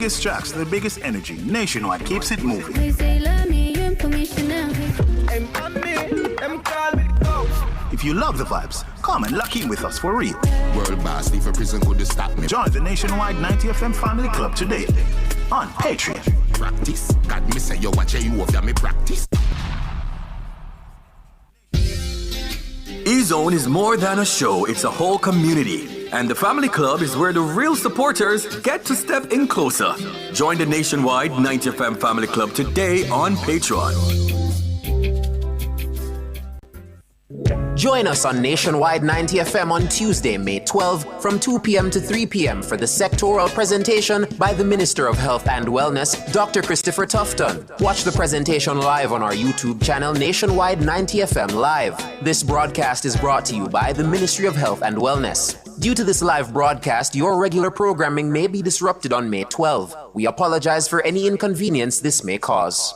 Biggest tracks, the biggest energy. Nationwide keeps it moving. If you love the vibes, come and lock in with us for real. World boss, leave a prison could stop me. Join the Nationwide 90 FM Family Club today on Patreon. Practice. God, me say you watch you over me practice. E-Zone is more than a show, it's a whole community. And the Family Club is where the real supporters get to step in closer. Join the Nationwide 90 FM Family Club today on Patreon. Join us on Nationwide 90 FM on Tuesday, May 12, from 2 p.m. to 3 p.m. for the sectoral presentation by the Minister of Health and Wellness, Dr. Christopher Tufton. Watch the presentation live on our YouTube channel, Nationwide 90 FM Live. This broadcast is brought to you by the Ministry of Health and Wellness. Due to this live broadcast, your regular programming may be disrupted on May 12. We apologize for any inconvenience this may cause.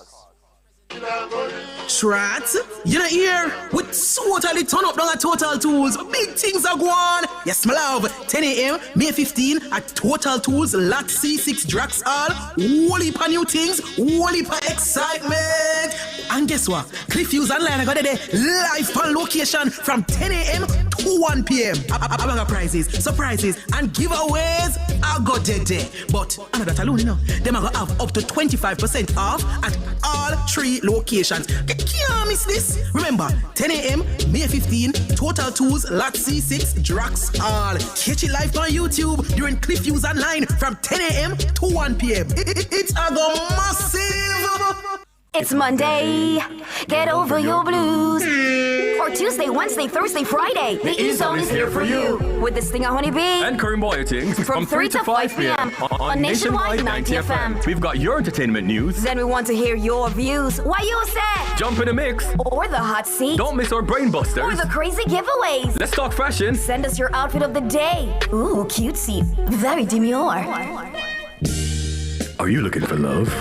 Shrats, you know here, we totally turn up down at Total Tools. Big things are going. Yes, my love. 10 a.m., May 15 at Total Tools, Lot C6 Drax Hall. Whole heap of new things, whole heap of excitement. And guess what? Cliffviews Online I got it there live on location from 10 a.m. to 1 p.m. About prizes, surprises, and giveaways. I got there. But another that alone, you know, them are going to have up to 25% off at all 3 locations. Can't miss this. Remember, 10 a.m., May 15, Total Tools, Lot C6, Drax Hall. Catch it live on YouTube during Cliffviews Online from 10 a.m. to 1 p.m. It's a go massive. It's Monday, get over your blues. Or Tuesday, Wednesday, Thursday, Friday. The E-Zone is here for you. With this thing of Honey Bee. And Karim Boyatings from 3 to 5 p.m. on Nationwide 90 FM. We've got your entertainment news. Then we want to hear your views. Why you say? Jump in the mix. Or the hot seat. Don't miss our brain busters. Or the crazy giveaways. Let's talk fashion. Send us your outfit of the day. Ooh, cutesy. Very demure. Are you looking for love?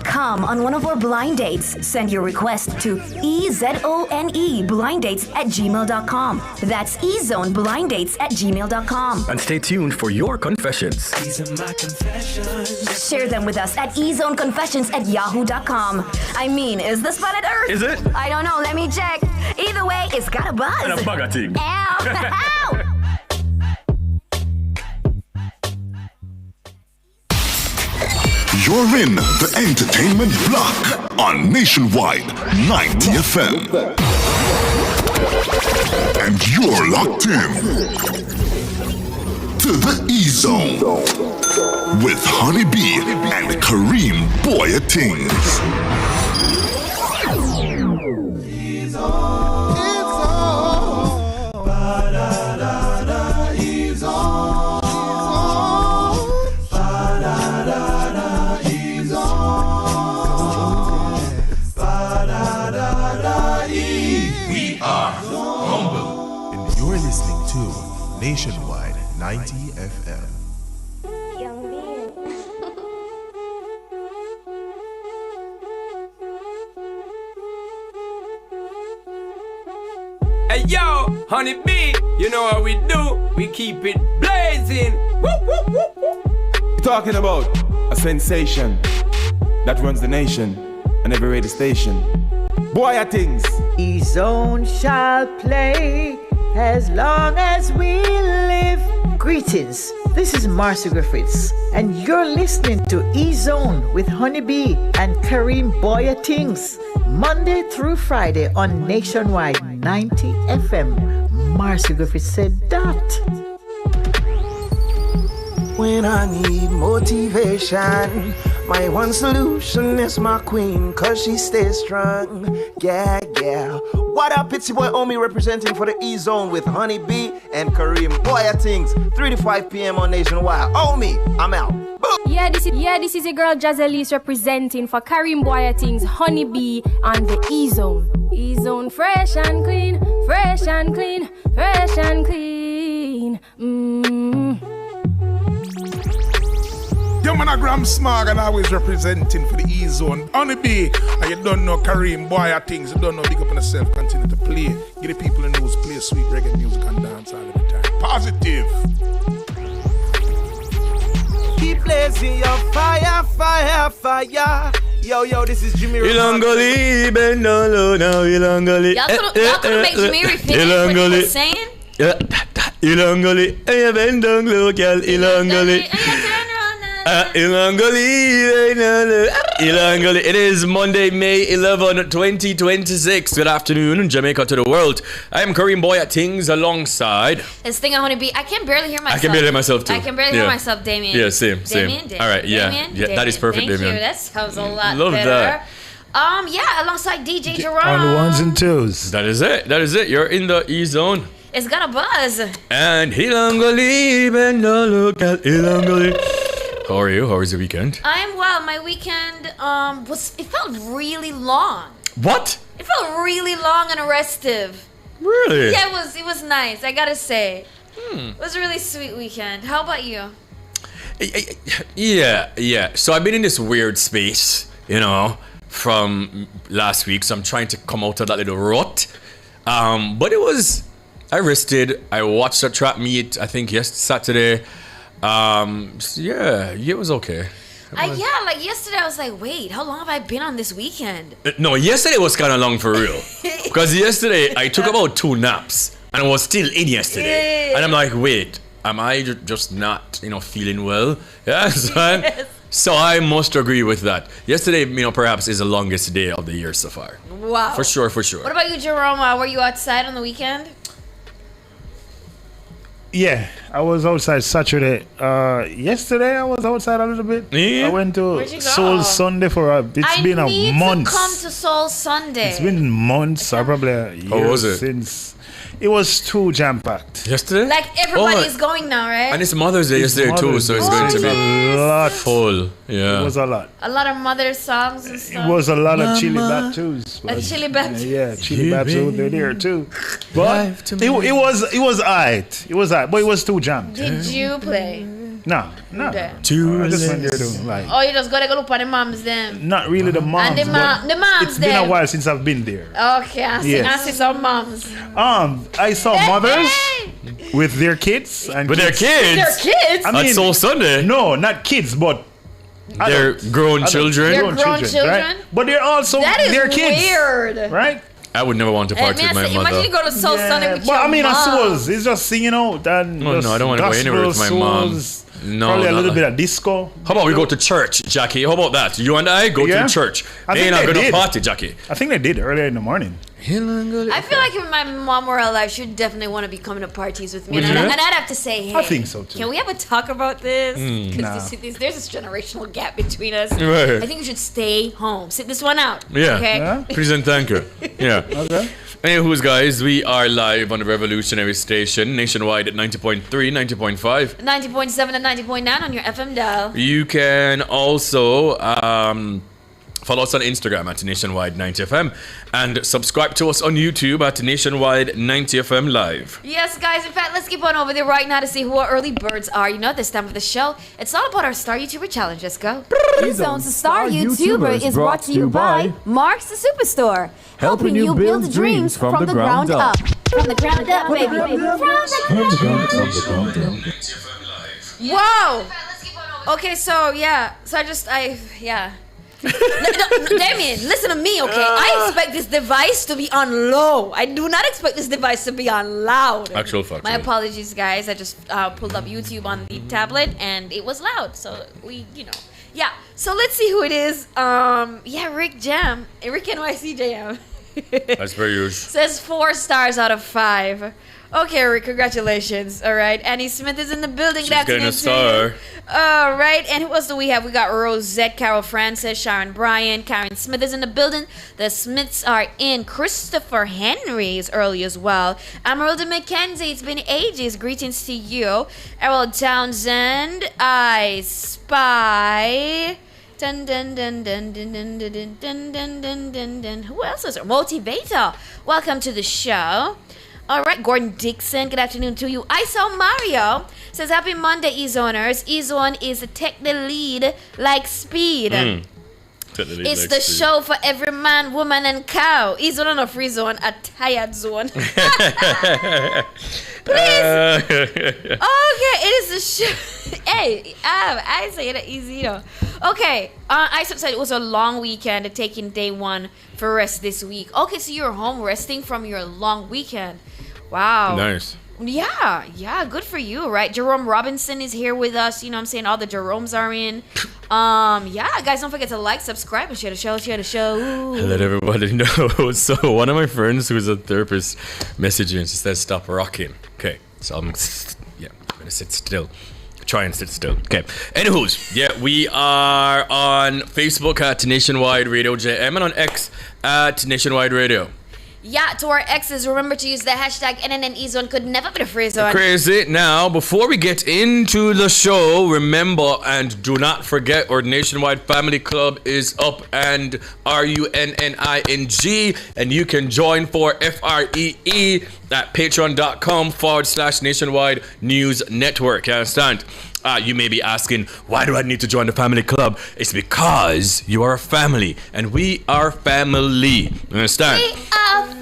Come on one of our blind dates. Send your request to ezoneblindates@gmail.com. That's ezoneblindates@gmail.com. And stay tuned for your confessions. These are my confessions. Share them with us at ezoneconfessions@yahoo.com. I mean, is this planet Earth? Is it? I don't know. Let me check. Either way, it's got a buzz. And a bugger thing. Ow! Ow! You're in the entertainment block on Nationwide 90 FM. And you're locked in to the E-Zone with Honey Bee and Karim Boyatings. Nationwide 90 FM. Hey yo, Honey Bee, you know how we do. We keep it blazing. Woo, woo, woo, woo. Talking about a sensation that runs the nation and every radio station. Boy, are things. E-Zone shall play as long as we live. Greetings, this is Marcy Griffiths, and you're listening to E-Zone with Honey Bee and Karim Boyatings, Monday through Friday on Nationwide 90 FM. Marcy Griffiths said that. When I need motivation, my one solution is my queen, cause she stays strong. Yeah. What up, it's your boy Omi representing for the E-Zone with Honey Bee and Karim Boyatings, 3 to 5 p.m. on Nationwide. Omi, I'm out. Boom. Yeah, this is your girl Jazzelise representing for Karim Boyatings, Honey Bee and the E-Zone. E-Zone fresh and clean, fresh and clean, fresh and clean. Yo, man, Gram Smog and always representing for the E-Zone. Honey Bee, and you don't know Karim Boyatings, you don't know big up on yourself, continue to play. Get the people in the news, play sweet reggae music and dance all the time. Positive. blazing your fire, fire, fire. Yo, this is Jimmy. Ilangoli, bend down low now, Ilangoli. Y'all couldn't make Jimmy finish what he was saying? Ilangoli, bend down low, girl, Ilangoli. Ilangoli. It is Monday, May 11, 2026. Good afternoon, Jamaica to the world. I am Kareem Boy at Things alongside. This thing I want to be. I can barely hear myself. I can barely hear myself too. I can barely hear myself, Damien. Yeah, same. Damien. All right, yeah. Damien. That is perfect, Thank Damien. you. That sounds a lot Love better. that. Yeah, alongside DJ Jerome. On the ones and twos. That is it. You're in the E zone. It's got a buzz. And Ilangoli, bend down low, girl, Ilangoli. How are you? How was your weekend? I'm well. My weekend it felt really long. What? It felt really long and restive. Really? Yeah, it was nice. I gotta say, it was a really sweet weekend. How about you? Yeah. So I've been in this weird space, from last week. So I'm trying to come out of that little rut. But I rested. I watched a trap meet. I think Saturday. It was okay. Like yesterday I was like, wait, how long have I been on this weekend? No, yesterday was kind of long for real. Because yesterday I took about 2 naps and I was still in yesterday. And I'm like, wait, am I just not, feeling well? Yeah, so I must agree with that. Yesterday, perhaps is the longest day of the year so far. Wow. For sure. What about you, Jerome? Were you outside on the weekend? Yeah, I was outside Saturday. Yesterday I was outside a little bit. Yeah. I went to Soul Sunday It's been a month. To come to Soul Sunday. It's been months, probably a year. How was it? Since it was too jam-packed. Yesterday? Like everybody's going now, right? And it's Mother's Day yesterday too, so it's going to be a lot full. Yeah. It was a lot. A lot of mother songs and stuff. It was a lot of Chili Baptus. Chili Baptus. Yeah, Chili Baptus, they're there too. But it was alright. It was alright, but it was too jammed. Did you play? No. Okay. I just went there doing like. Oh, you just gotta go look at the moms then. Not really the moms. And the moms. It's been a while since I've been there. Okay, I see some moms. I saw mothers with their kids and with their kids. I mean, at Soul Sunday. No, not kids, but they're grown children. They're grown children. Right? But they're also their kids. Weird. Right? I would never want to party with my mother. Imagine you go to Soul Sunday with your mom. I suppose it's just singing out and no, I don't want to go anywhere with my mom. No, probably a little bit of disco. How about we go to church, Jackie? How about that? You and I go to church. They ain't not gonna party, Jackie. I think they did earlier in the morning. I feel like if my mom were alive, she would definitely want to be coming to parties with me. And I'd have to say, hey, I think so too. Can we have a talk about this? Because there's this generational gap between us. Right. I think we should stay home. Sit this one out. Yeah. Okay? Please and thank you. Yeah. Okay. Anywho's, guys, we are live on the Revolutionary Station, nationwide at 90.3, 90.5. 90.7 and 90.9 on your FM dial. You can also follow us on Instagram at Nationwide 90FM and subscribe to us on YouTube at Nationwide 90FM Live. Yes, guys. In fact, let's keep on over there right now to see who our early birds are. This time of the show, it's all about our Star YouTuber Challenge. Let's go. E-Zone's Star YouTuber is brought to you by Mark's the Superstore, helping you build dreams from the ground up. From the ground up, baby. From the ground up. Whoa. Okay, so Damien, listen to me, okay? I expect this device to be on low. I do not expect this device to be on loud. Actual fact. My apologies, guys. I just pulled up YouTube on the tablet and it was loud. So yeah. So let's see who it is. Rick Jam. Rick NYC Jam. That's very usual. Says 4 stars out of 5. Okay, Rick, congratulations. All right. Annie Smith is in the building. She's getting a star. All right. And who else do we have? We got Rosette, Carol Francis, Sharon Bryan, Karen Smith is in the building. The Smiths are in. Christopher Henry is early as well. Emeralda McKenzie, it's been ages. Greetings to you. Errol Townsend, I Spy. Dun dun dun dun dun dun dun dun dun dun dun dun. Who else is there? Motivator. Welcome to the show. All right, Gordon Dixon, good afternoon to you. I saw Mario says, happy Monday, E-Zoners. E-Zone is take the lead like speed. It's the show for every man, woman, and cow. E-Zone and a free zone, a tired zone. Please. Okay, it is the show. Hey, I say it easy, though. Okay, I said it was a long weekend, taking day one for rest this week. Okay, so you're home resting from your long weekend. Wow. Nice. Yeah, good for you, right? Jerome Robinson is here with us. You know what I'm saying? All the Jeromes are in. Yeah, guys, don't forget to like, subscribe, and share the show. Ooh. I let everybody know. So one of my friends who's a therapist messaged me and she said, stop rocking. Okay, so I'm gonna sit still. Try and sit still. Okay. Anywho's, we are on Facebook at Nationwide Radio JM and on X at Nationwide Radio. Yeah, to our exes, remember to use the hashtag NNNEZone. Could never be the phrase on. Crazy. Now, before we get into the show, remember and do not forget our Nationwide Family Club is up and RUNNING, and you can join for FREE at patreon.com/Nationwide News Network. You understand? You may be asking, why do I need to join the family club? It's because you are a family, and we are family. You understand? We are family.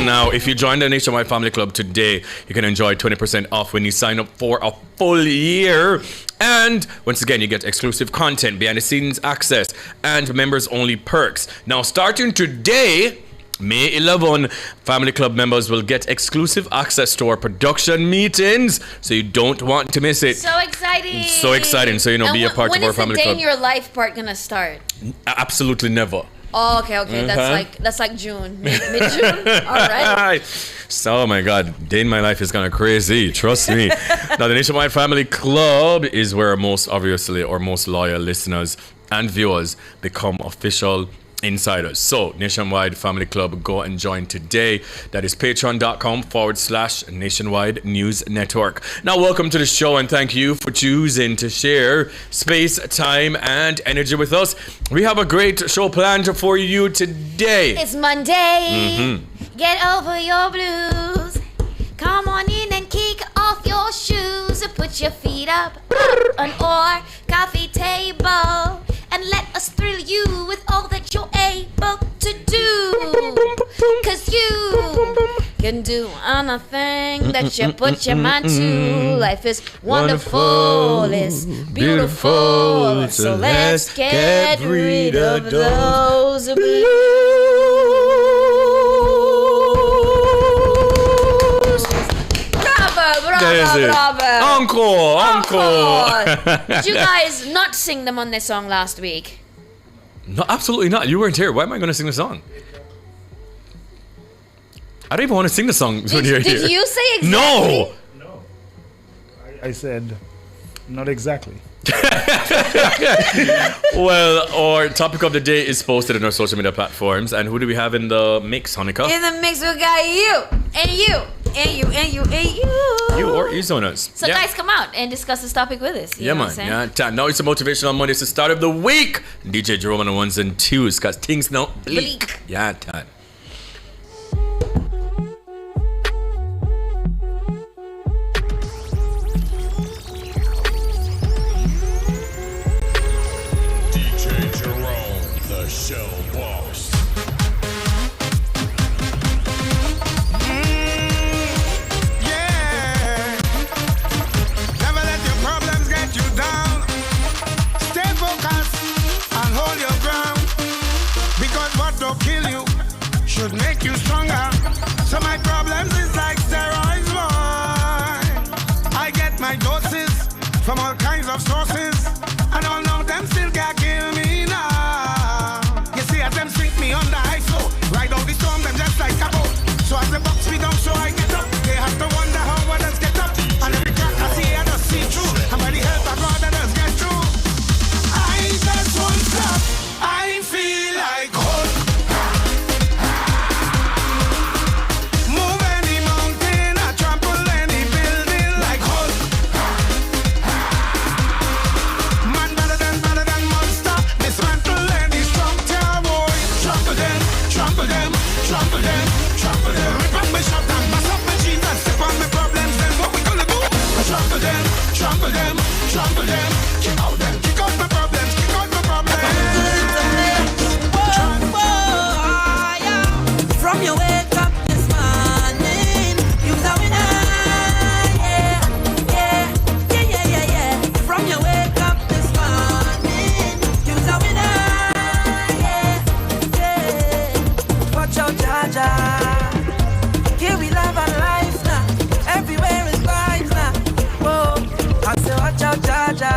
Now, if you join the Nationwide Family Club today, you can enjoy 20% off when you sign up for a full year. And once again, you get exclusive content, behind the scenes access, and members only perks. Now, starting today, May 11, Family Club members will get exclusive access to our production meetings, so you don't want to miss it. So exciting. So exciting. So, be a part of our family club. When is the day in your life part gonna start? Absolutely never. Oh, okay. That's like June, mid-June. All right. So, oh my God, day in my life is kind of crazy. Trust me. Now, the Nationwide Family Club is where most loyal listeners and viewers become official insiders. So, Nationwide Family Club, go and join today. That is patreon.com/Nationwide News Network. Now, welcome to the show and thank you for choosing to share space, time, and energy with us. We have a great show planned for you today. It's Monday. Get over your blues. Come on in and kick off your shoes. Put your feet up on our coffee table. And let us thrill you with all that you're able to do. Cause you can do anything that you put your mind to. Life is wonderful, it's beautiful. So let's get rid of those blues. Bravo. Encore. Did you guys not sing them on this song last week? No, absolutely not. You weren't here. Why am I going to sing the song? I don't even want to sing the song when you're here. Did you say exactly? No. I said, not exactly. Well, our topic of the day is posted on our social media platforms. And who do we have in the mix, Hanukkah? In the mix, we got you, and you, and you, and you, and you. You or E-Zoners. So guys, come out and discuss this topic with us. You know man. What I'm Yeah, time. Now it's a Motivational Monday. It's the start of the week. DJ Jerome on the ones and twos, because things now bleak. Yeah, time. Show boss. Yeah. Never let your problems get you down. Stay focused and hold your ground. Because what don't kill you should make you stronger. So my problems is like steroids, boy. I get my doses from all kinds of sources. And all of them still can't kill me now. Them sink me under ice, so ride out the storm, them just like a boat. So as the box me down, so I get up. They have to wonder how others get up. And every crack I see, I just see through. And by the help of God, others get through. I just won't stop. I feel like hope. Move any mountain, I trample any building like hope. Trample them, kick out them, kick out my problems, kick out my problems. From your wake up this morning, you're a winner. Yeah, yeah, yeah, yeah, yeah, yeah. From your wake up this morning, you're a winner. Yeah, yeah. Watch out, Jaja. Here we love and life now. Everywhere is vibes now. Whoa, I say watch out, Jaja.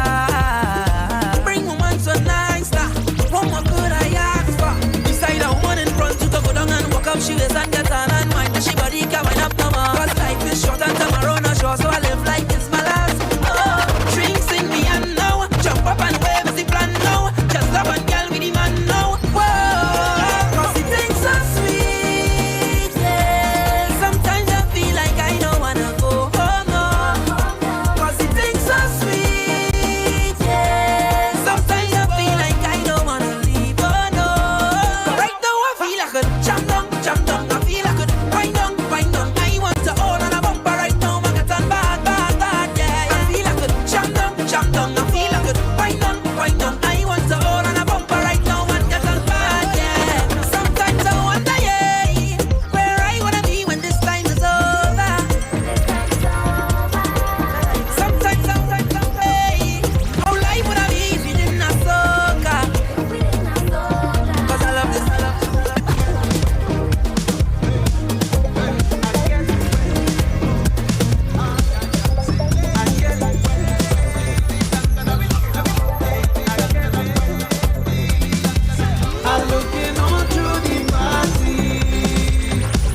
Bring woman so nice now. What more could I ask for? Beside a woman in front, you can go down and walk up. She is and get on and mind. She body can wind up no more. Cause life is short and tomorrow not sure. So I live like it's my last. Oh, drinks in me and now. Jump up and wave is the plan now. Just love and girl with the man now. Whoa, cause the things so sweet. Yeah. Sometimes I feel like I don't wanna go home no. Cause the things so sweet. Yeah. Sometimes I feel like I don't wanna leave. Oh no. But right now I feel like a jump down, jump down. I feel like a wind down, wind down. I want to hold on a bumper right now. I got on bad, bad, bad. Yeah. I feel like a jump down, jump down. I feel like a wind down, wind down. I want to hold on a bumper right now and get on bad. Yeah. Sometimes I wonder, yeah, where I wanna be when this time is over. Sometimes I wonder, hey, how life would have been if we didn't have soca. Cause I love this, I love this, I love this. I'm looking on through the party.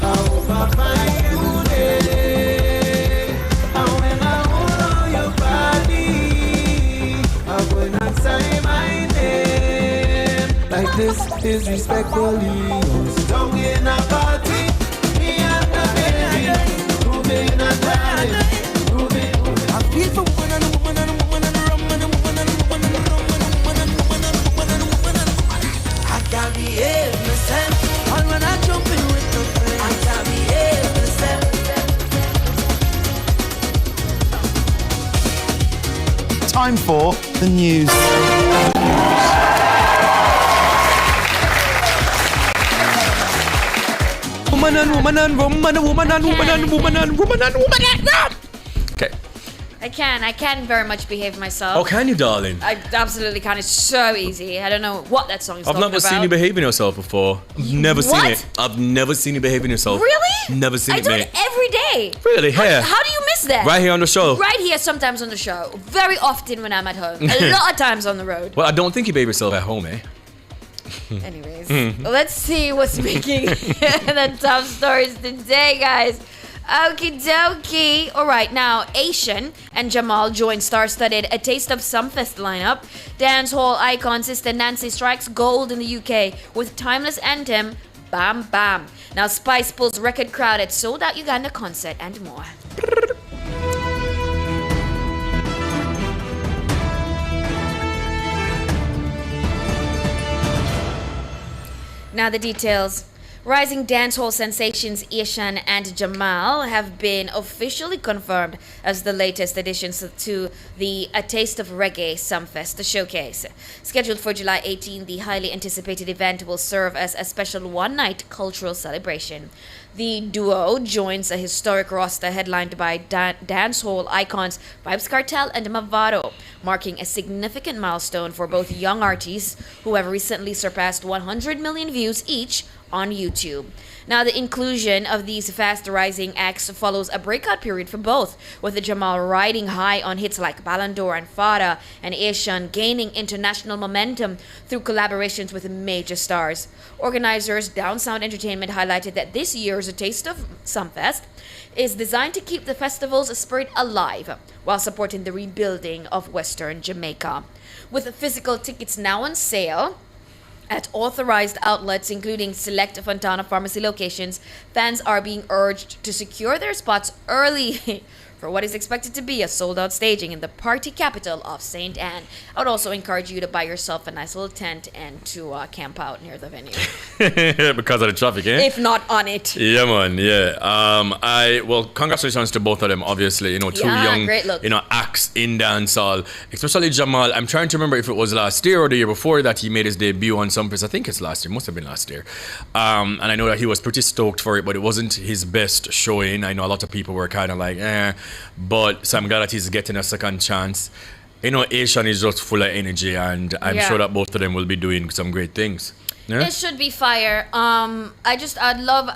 I hope I find you there. And when I hold on your body, I'm gonna say my name. Like this is respectfully. Don't get a party. Me and the baby. Moving and driving. Moving. I feel for woman and a woman and a woman and a rum and a woman and a woman and a rum and a woman and a woman and a woman and a woman and a woman. I can't behave myself. And when I jump in with the friends, I can't behave myself. Time for the news. Woman and woman and woman and woman and woman and woman and woman and woman and Okay. I can very much behave myself. Oh, can you, darling? I absolutely can. It's so easy. I don't know what that song is I've talking never about. seen you behaving yourself before. I've never seen What? it. I've never seen you behaving yourself. Really? Never seen I it, do mate. it every day. Really? Here? How do you miss that? Right here on the show? Right here, sometimes on the show. Very often when I'm at home. A lot of times on the road. Well, I don't think you behave yourself at home, eh? Anyways, let's see what's making the top stories today, guys. Okie dokie. Alright, now Asian and Jamal joined star-studded A Taste of Sumfest lineup. Dancehall icon Sister Nancy strikes gold in the UK with timeless anthem Bam Bam. Now Spice pulls record crowd at Sold Out Uganda concert and more. Now the details. Rising dancehall sensations Ishan and Jamal have been officially confirmed as the latest additions to the A Taste of Reggae Sumfest, the showcase. Scheduled for July 18, the highly anticipated event will serve as a special one-night cultural celebration. The duo joins a historic roster headlined by dancehall icons Vybz Kartel and Mavado, marking a significant milestone for both young artists who have recently surpassed 100 million views each on YouTube. Now, the inclusion of these fast-rising acts follows a breakout period for both, with the Jamal riding high on hits like Ballon d'Or and Fada, and Ishan gaining international momentum through collaborations with major stars. Organizers Down Sound Entertainment highlighted that this year's A Taste of Sumfest is designed to keep the festival's spirit alive while supporting the rebuilding of Western Jamaica. With physical tickets now on sale at authorized outlets, including select Fontana Pharmacy locations, fans are being urged to secure their spots early for what is expected to be a sold-out staging in the party capital of St. Anne. I would also encourage you to buy yourself a nice little tent and to camp out near the venue. Because of the traffic, eh? If not on it. Yeah, man, yeah. Well, congratulations to both of them, obviously. Two young, great look. acts in dancehall. Especially Jamal. I'm trying to remember if it was last year or the year before that he made his debut on some place. I think it's last year. Must have been last year. And I know that he was pretty stoked for it, but it wasn't his best showing. I know a lot of people were kind of like, but so I'm glad that he's getting a second chance. Asian is just full of energy, and I'm sure that both of them will be doing some great things. Yeah? It should be fire. I'd love.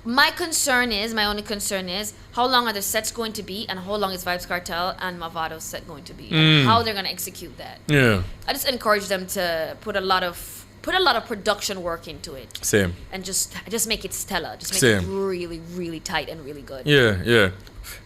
My only concern is how long are the sets going to be, and how long is Vibes Cartel and Mavado's set going to be, and how they're going to execute that. Yeah. I just encourage them to put a lot of production work into it. Same. And just make it stellar. Just make it really, really tight and really good. Yeah.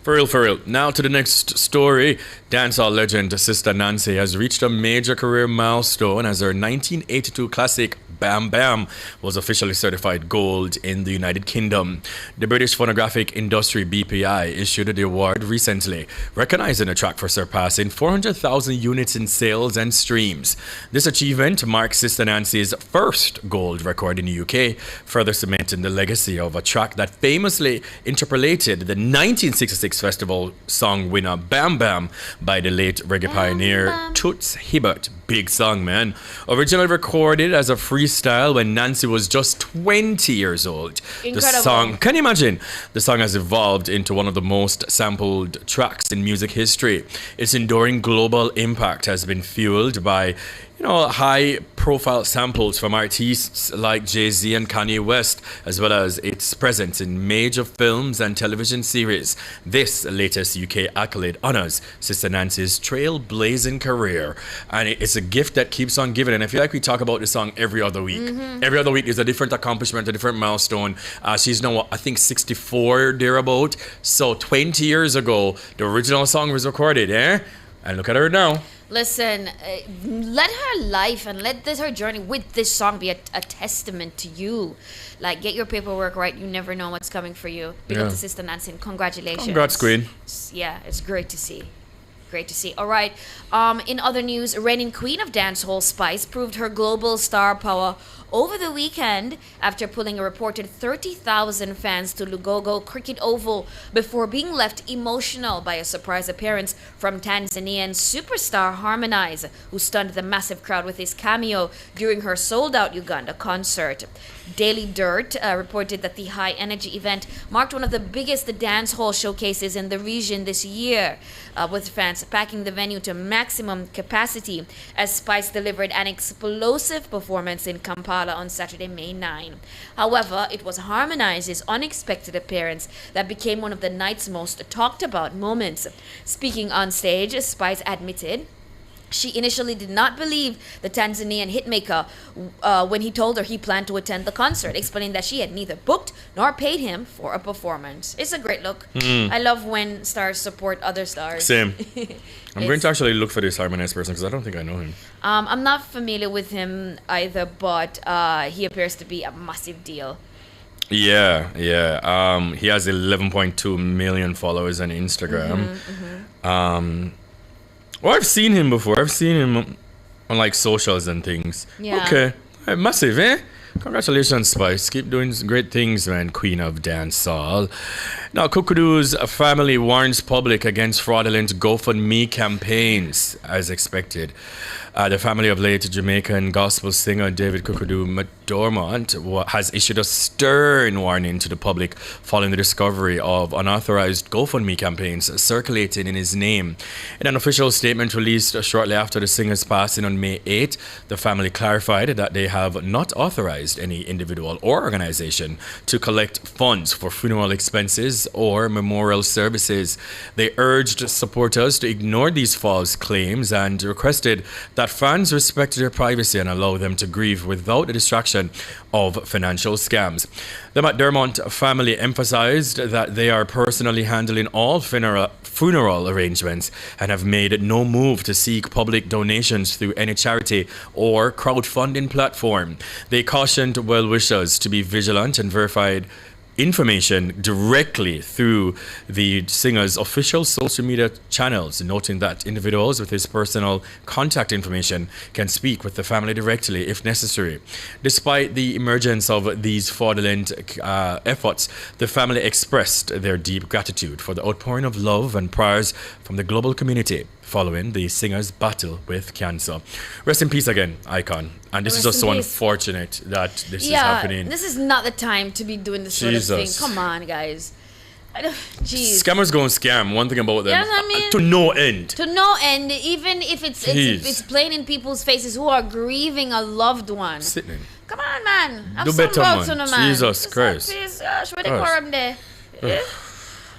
For real. Now to the next story. Dancehall legend Sister Nancy has reached a major career milestone as her 1982 classic Bam Bam was officially certified gold in the United Kingdom. The British Phonographic Industry BPI issued the award recently, recognizing the track for surpassing 400,000 units in sales and streams. This achievement marks Sister Nancy's first gold record in the UK, further cementing the legacy of a track that famously interpolated the 1966 festival song winner Bam Bam by the late reggae pioneer Toots Hibbert. Big song, man. Originally recorded as a freestyle when Nancy was just 20 years old. Incredible. The song, can you imagine? The song has evolved into one of the most sampled tracks in music history. Its enduring global impact has been fueled by high-profile samples from artists like Jay-Z and Kanye West, as well as its presence in major films and television series. This latest UK accolade honors Sister Nancy's trailblazing career, and it's a gift that keeps on giving. And I feel like we talk about this song every other week. Every other week is a different accomplishment, a different milestone. She's now, I think, 64 thereabout. So 20 years ago, the original song was recorded, And look at her now. Listen, let her life and let her journey with this song be a testament to you. Like, get your paperwork right. You never know what's coming for you. Big up to Sister Nancy. Congratulations. Congrats, Queen. Yeah, it's great to see. Great to see. All right. In other news, reigning queen of dancehall Spice proved her global star power over the weekend after pulling a reported 30,000 fans to Lugogo Cricket Oval before being left emotional by a surprise appearance from Tanzanian superstar Harmonize, who stunned the massive crowd with his cameo during her sold-out Uganda concert. Daily Dirt reported that the high-energy event marked one of the biggest dancehall showcases in the region this year, with fans packing the venue to maximum capacity as Spice delivered an explosive performance in Kampala on Saturday, May 9. However, it was Harmonize's unexpected appearance that became one of the night's most talked about moments. Speaking on stage, Spice admitted she initially did not believe the Tanzanian hitmaker when he told her he planned to attend the concert, explaining that she had neither booked nor paid him for a performance. It's a great look. I love when stars support other stars. Same. I'm going to actually look for this Harmonize person because I don't think I know him. I'm not familiar with him either, but he appears to be a massive deal. Yeah. He has 11.2 million followers on Instagram. Well, I've seen him before. I've seen him on like socials and things. Yeah. Okay. Massive, Congratulations, Spice. Keep doing great things, man. Queen of Dancehall. Now, Kukudu's family warns public against fraudulent GoFundMe campaigns, as expected. The family of late Jamaican gospel singer David Kukudu McDormand has issued a stern warning to the public following the discovery of unauthorized GoFundMe campaigns circulating in his name. In an official statement released shortly after the singer's passing on May 8, the family clarified that they have not authorized any individual or organization to collect funds for funeral expenses or memorial services. They urged supporters to ignore these false claims and requested that fans respect their privacy and allow them to grieve without the distraction of financial scams. The McDermott family emphasized that they are personally handling all funeral arrangements and have made no move to seek public donations through any charity or crowdfunding platform. They cautioned well-wishers to be vigilant and information directly through the singer's official social media channels, noting that individuals with his personal contact information can speak with the family directly if necessary. Despite the emergence of these fraudulent efforts, the family expressed their deep gratitude for the outpouring of love and prayers from the global community following the singer's battle with cancer. Rest in peace again, Icon. And this is just so unfortunate that this is happening. This is not the time to be doing this sort of thing. Come on, guys. Jeez. Scammers go and scam. One thing about them. You know what I mean? To no end. To no end, even if it's plain in people's faces who are grieving a loved one. Sitting. Come on, man. Do better, man. Jesus Christ. Please, gosh, where they quorum there?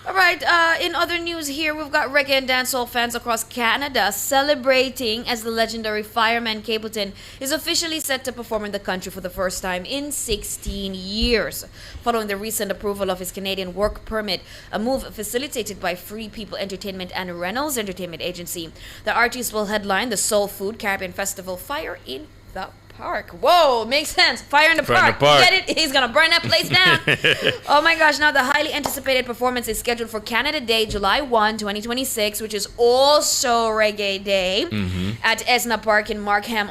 All right, in other news here, we've got reggae and dancehall fans across Canada celebrating as the legendary fireman Capleton is officially set to perform in the country for the first time in 16 years. Following the recent approval of his Canadian work permit, a move facilitated by Free People Entertainment and Reynolds Entertainment Agency, the artist will headline the Soul Food Caribbean Festival Fire in the Park. Whoa, makes sense. Fire in the park. Get it? He's gonna burn that place down. Oh my gosh, now the highly anticipated performance is scheduled for Canada Day, July 1, 2026, which is also Reggae Day at Esna Park in Markham,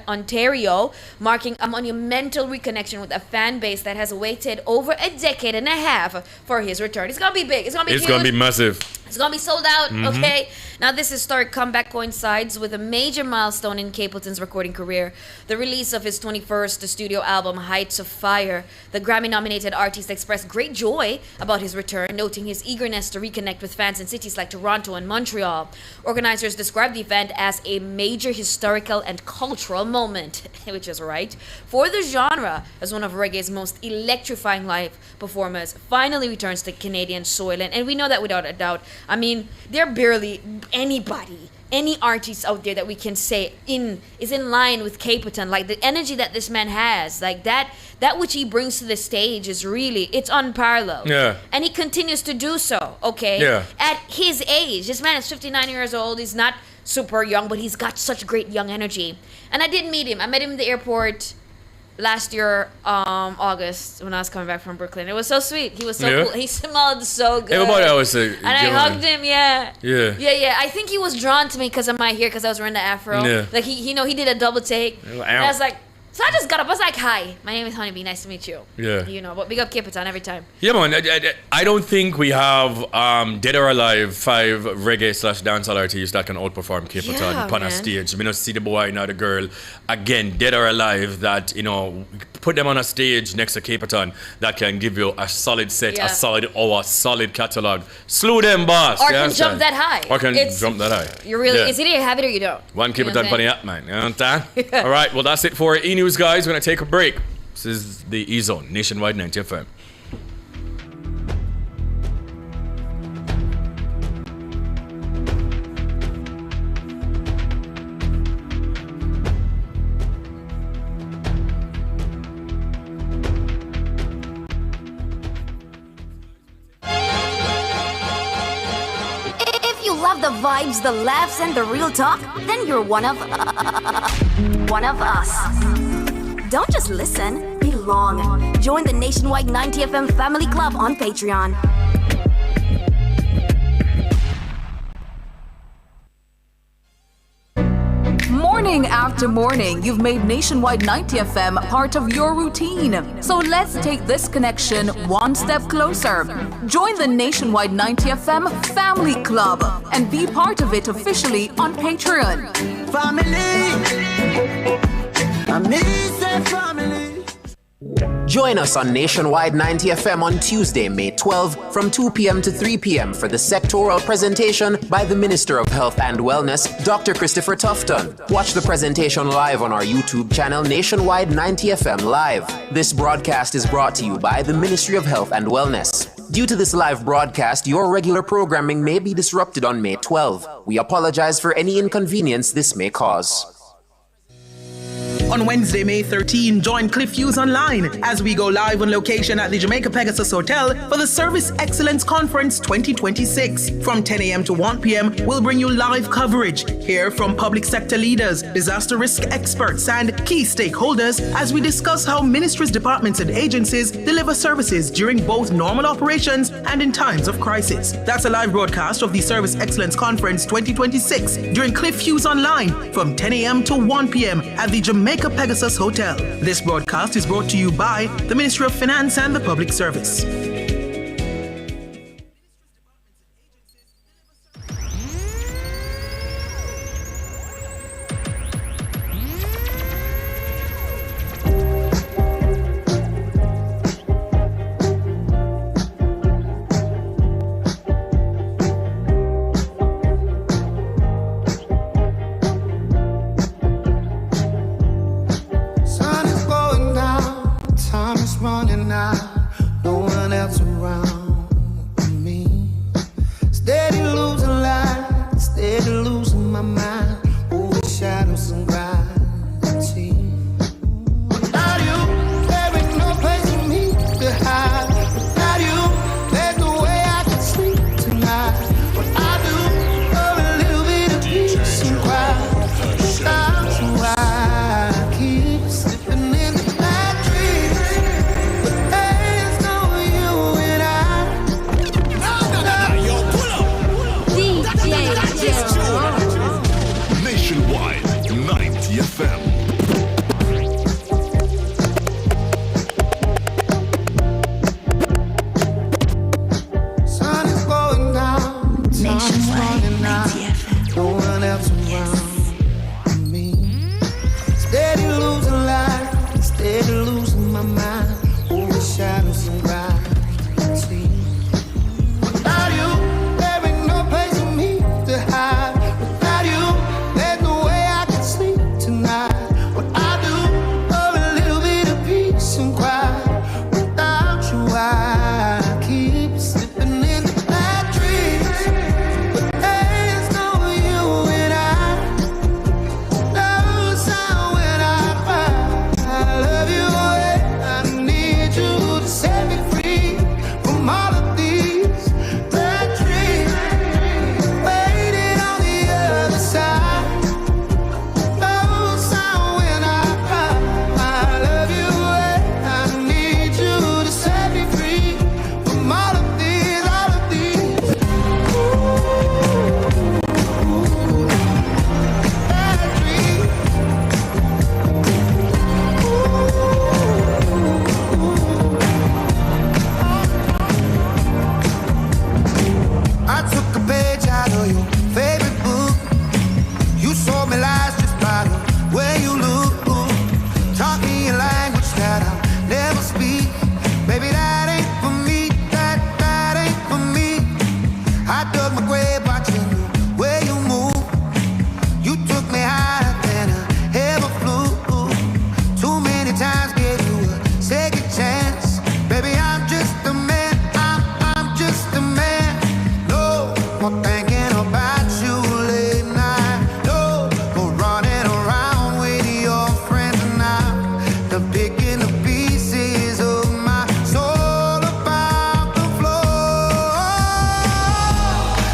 Ontario, marking a monumental reconnection with a fan base that has waited over a decade and a half for his return. It's gonna be big. It's gonna be huge. It's gonna be massive. It's gonna be sold out, okay? Now this historic comeback coincides with a major milestone in Capleton's recording career, the release of his 21st studio album, Heights of Fire. The Grammy-nominated artist expressed great joy about his return, noting his eagerness to reconnect with fans in cities like Toronto and Montreal. Organizers described the event as a major historical and cultural moment, which is right, for the genre, as one of reggae's most electrifying live performers finally returns to Canadian soil. And we know that without a doubt. I mean, there are barely any artist out there that we can say is in line with Capleton. Like the energy that this man has, like that which he brings to the stage is really, it's unparalleled. Yeah. And he continues to do so, okay? Yeah. At his age, this man is 59 years old. He's not super young, but he's got such great young energy. And I did meet him. I met him in the airport last year, August, when I was coming back from Brooklyn. It was so sweet. He was so cool. He smelled so good. Everybody always say, and I hugged him, yeah. Yeah. I think he was drawn to me because of my hair, because I was wearing the afro. Yeah. Like, he did a double take. And I was like, so I just got up. I was like, hi, my name is Honeybee. Nice to meet you. Yeah. You know, but big up Capleton every time. Yeah, man. I don't think we have dead or alive 5 reggae/dancehall artists that can outperform Capleton on a stage. I mean, I see the boy, not the girl. Again, dead or alive that, you know, put them on a stage next to Capleton that can give you a solid set, a solid hour, solid catalog. Slew them, boss. Or can jump that high. Jump that high. You really, it's either you have it or you don't. One Capleton funny up, man. You know what I'm saying? All right, well, that's it for E-News, guys. We're going to take a break. This is the E-Zone, Nationwide 90 FM. If you love the vibes, the laughs, and the real talk, then you're one of us. Don't just listen, belong. Join the Nationwide 90 FM Family Club on Patreon. Morning after morning, you've made Nationwide 90 FM part of your routine. So let's take this connection one step closer. Join the Nationwide 90 FM Family Club and be part of it officially on Patreon. Join us on Nationwide 90 FM on Tuesday, May 12, from 2 p.m. to 3 p.m. for the sectoral presentation by the Minister of Health and Wellness, Dr. Christopher Tufton. Watch the presentation live on our YouTube channel, Nationwide 90 FM Live. This broadcast is brought to you by the Ministry of Health and Wellness. Due to this live broadcast, your regular programming may be disrupted on May 12. We apologize for any inconvenience this may cause. On Wednesday, May 13, join Cliff Hughes online as we go live on location at the Jamaica Pegasus Hotel for the Service Excellence Conference 2026. From 10 a.m. to 1 p.m., we'll bring you live coverage. Hear from public sector leaders, disaster risk experts, and key stakeholders as we discuss how ministries, departments, and agencies deliver services during both normal operations and in times of crisis. That's a live broadcast of the Service Excellence Conference 2026 during Cliff Hughes online from 10 a.m. to 1 p.m. at the Jamaica Pegasus Hotel. This broadcast is brought to you by the Ministry of Finance and the Public Service.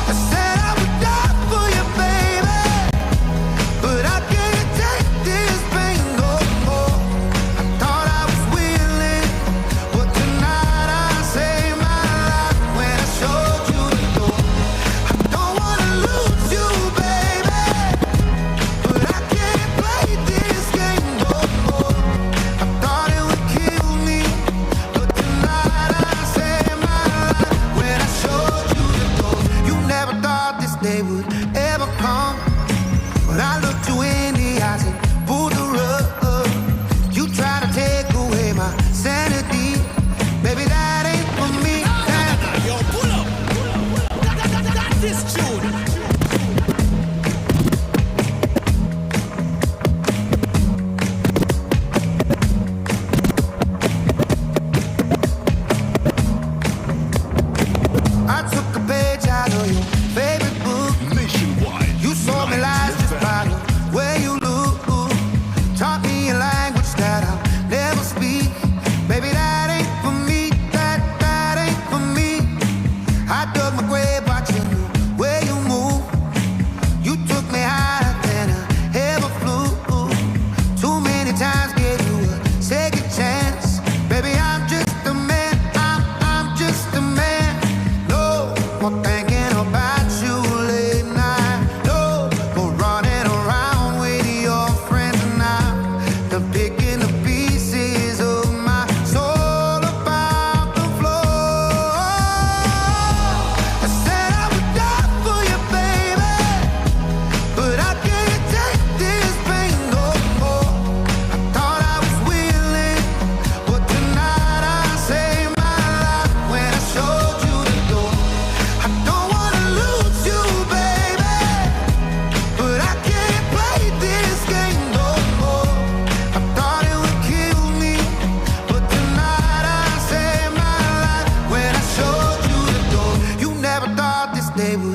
I said I would die.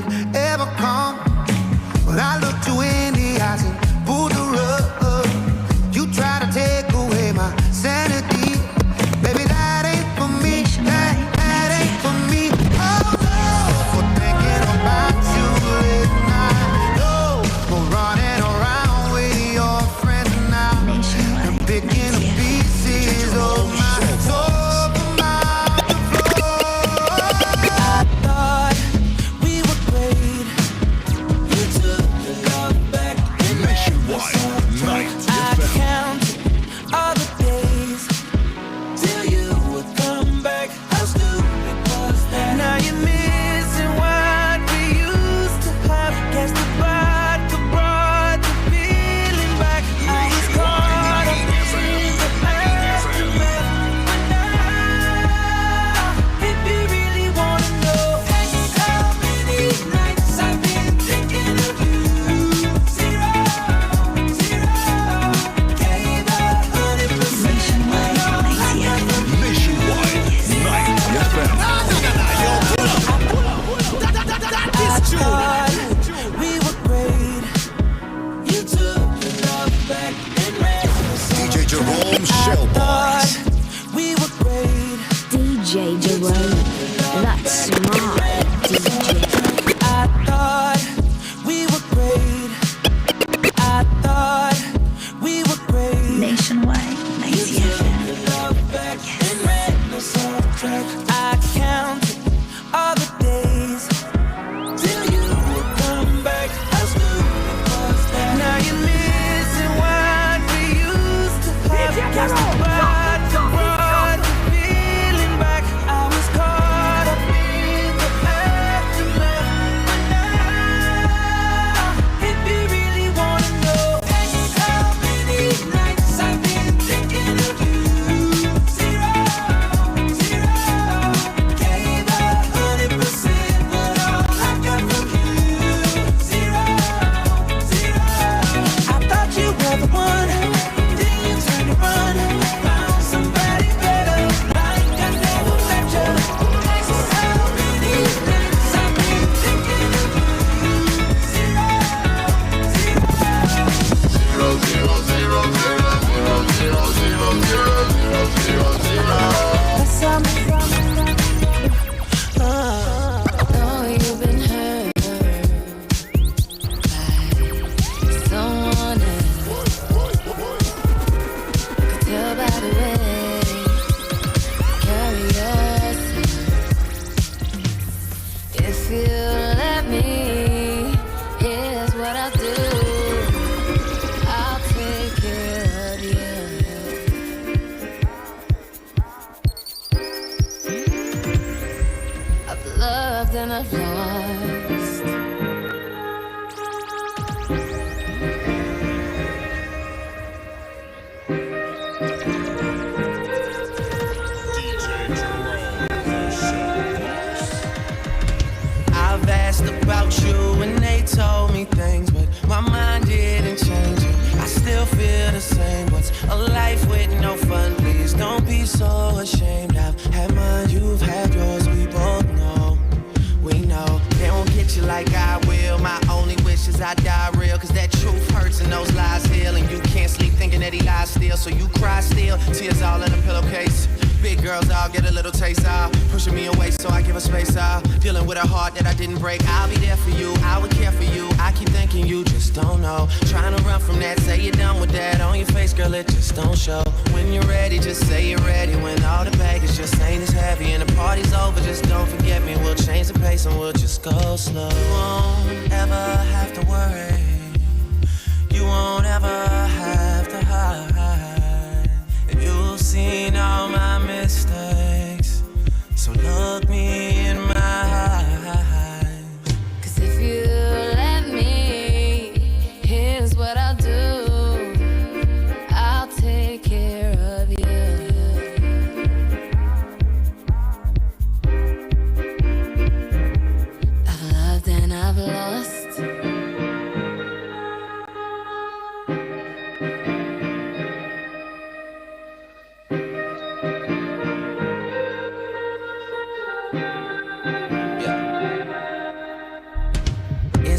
would ever come. But I looked you in the eyes and pulled the rug. You try to take away my sanity. Baby, that ain't for me. That ain't for me. Oh no, for thinking about you late night. No, for running around with your friend now. And picking up pieces of my soul from out the floor. I thought we were great. You took the love back and Nationwide Night I count all the days till you would come back. How stupid was that? Now you're missing what we used to have. Guess the vodka brought the feeling back. I was caught up in the aftermath. But now, if you really wanna know, how many nights I've been thinking of you. Zero, gave 100%. When all I got from Nationwide Night FM. I thought we were great. You took the love back and ran us off. DJ Jerome Shell Boys. We were great. DJ Jerome, that's smart DJ. I thought we were great. I thought we were great. Nationwide, 90 FM. Love back and ran us off track. I counted all the days till you would come back. How stupid was that? Now you're missing what we used to have. Guess the vodka brought the feeling back. I was caught up in the aftermath. But now, if you really wanna know, how many nights I've been thinking of you. Zero, gave 100%, but all I got from you. Zero, I thought you were the one, then you turned around, found somebody better. Like I never met you. How many nights I've been thinking of you. Know you've been hurt by someone else. Could tell by the way you carry yourself. If you let me, here's what I'll do. I'll take care of you. I've loved and I've lost. I've asked about you and they told me things, but my mind didn't change it. I still feel the same. What's a life with no fun? Please don't be so ashamed. I've had mine, you've had yours. We both know, we know. They won't get you like I will. My only wish is I die real, cause that truth hurts and those lies heal. And you can't sleep thinking that he lies still, so you cry still. Tears all in a pillowcase. Big girls, I'll get a little taste out. Pushing me away, so I give her space out. Dealing with a heart that I didn't break. I'll be there for you, I would care for you. I keep thinking you just don't know. Trying to run from that, say you're done with that. On your face, girl, it just don't show. When you're ready, just say you're ready. When all the baggage just ain't as heavy and the party's over, just don't forget me. We'll change the pace and we'll just go slow. You won't ever have to worry. You won't ever have to hide. And you've seen all my mistakes, so look me in my eyes. Cause if you let me, here's what I'll do. I'll take care of you. I've loved and I've lost.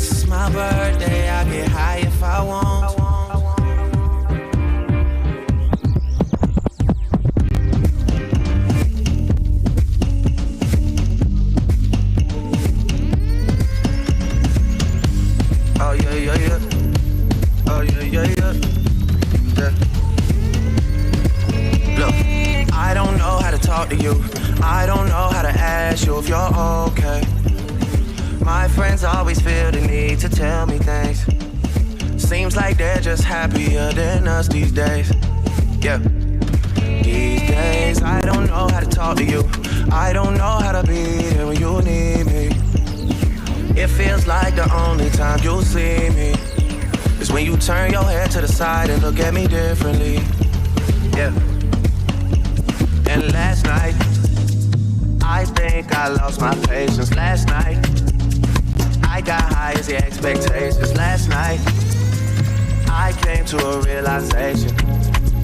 It's my birthday, I get high if I want. Oh yeah, yeah, yeah. Oh yeah, yeah, yeah. Yeah. Look, I don't know how to talk to you. I don't know how to ask you if you're okay. My friends always feel the need to tell me things. Seems like they're just happier than us these days. Yeah. These days, I don't know how to talk to you. I don't know how to be there when you need me. It feels like the only time you'll see me is when you turn your head to the side and look at me differently. Yeah. And last night, I think I lost my patience. Last night, I got high as the expectations. Last night, I came to a realization,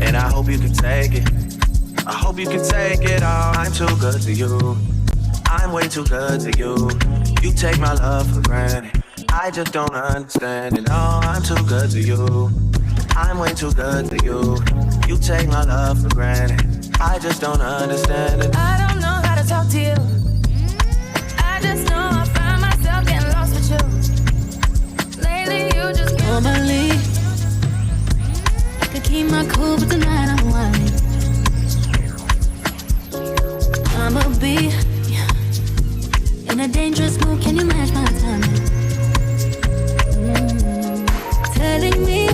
and I hope you can take it. I hope you can take it all. I'm too good to you. I'm way too good to you. You take my love for granted. I just don't understand it. No, I'm too good to you. I'm way too good to you. You take my love for granted. I just don't understand it. I don't know how to talk to you. I just know I find myself getting lost with you. Lately you just normally I could keep my cool, but tonight I'm whining. I'ma be in a dangerous mood. Can you match my timing? Telling me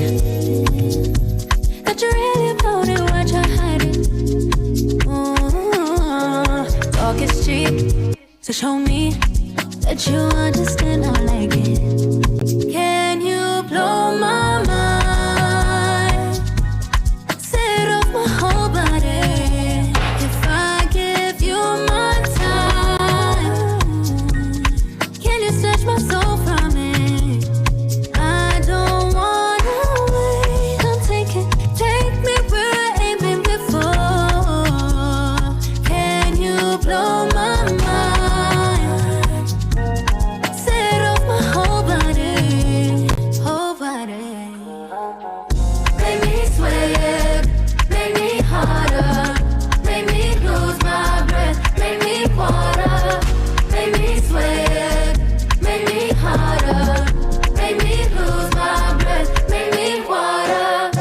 that you really about it, what you're hiding. Talk is cheap, so show me that you understand how I like it. Can you blow my mind? Set off my whole body. If I give you my time, can you snatch my soul from me? I don't wanna wait. Come take me where I ain't been before. Can you blow my mind? Set off my whole body, whole body. Make me sweat, make me harder, make me lose my breath, make me water, make me sweat, make me harder, make me lose my breath, make me water.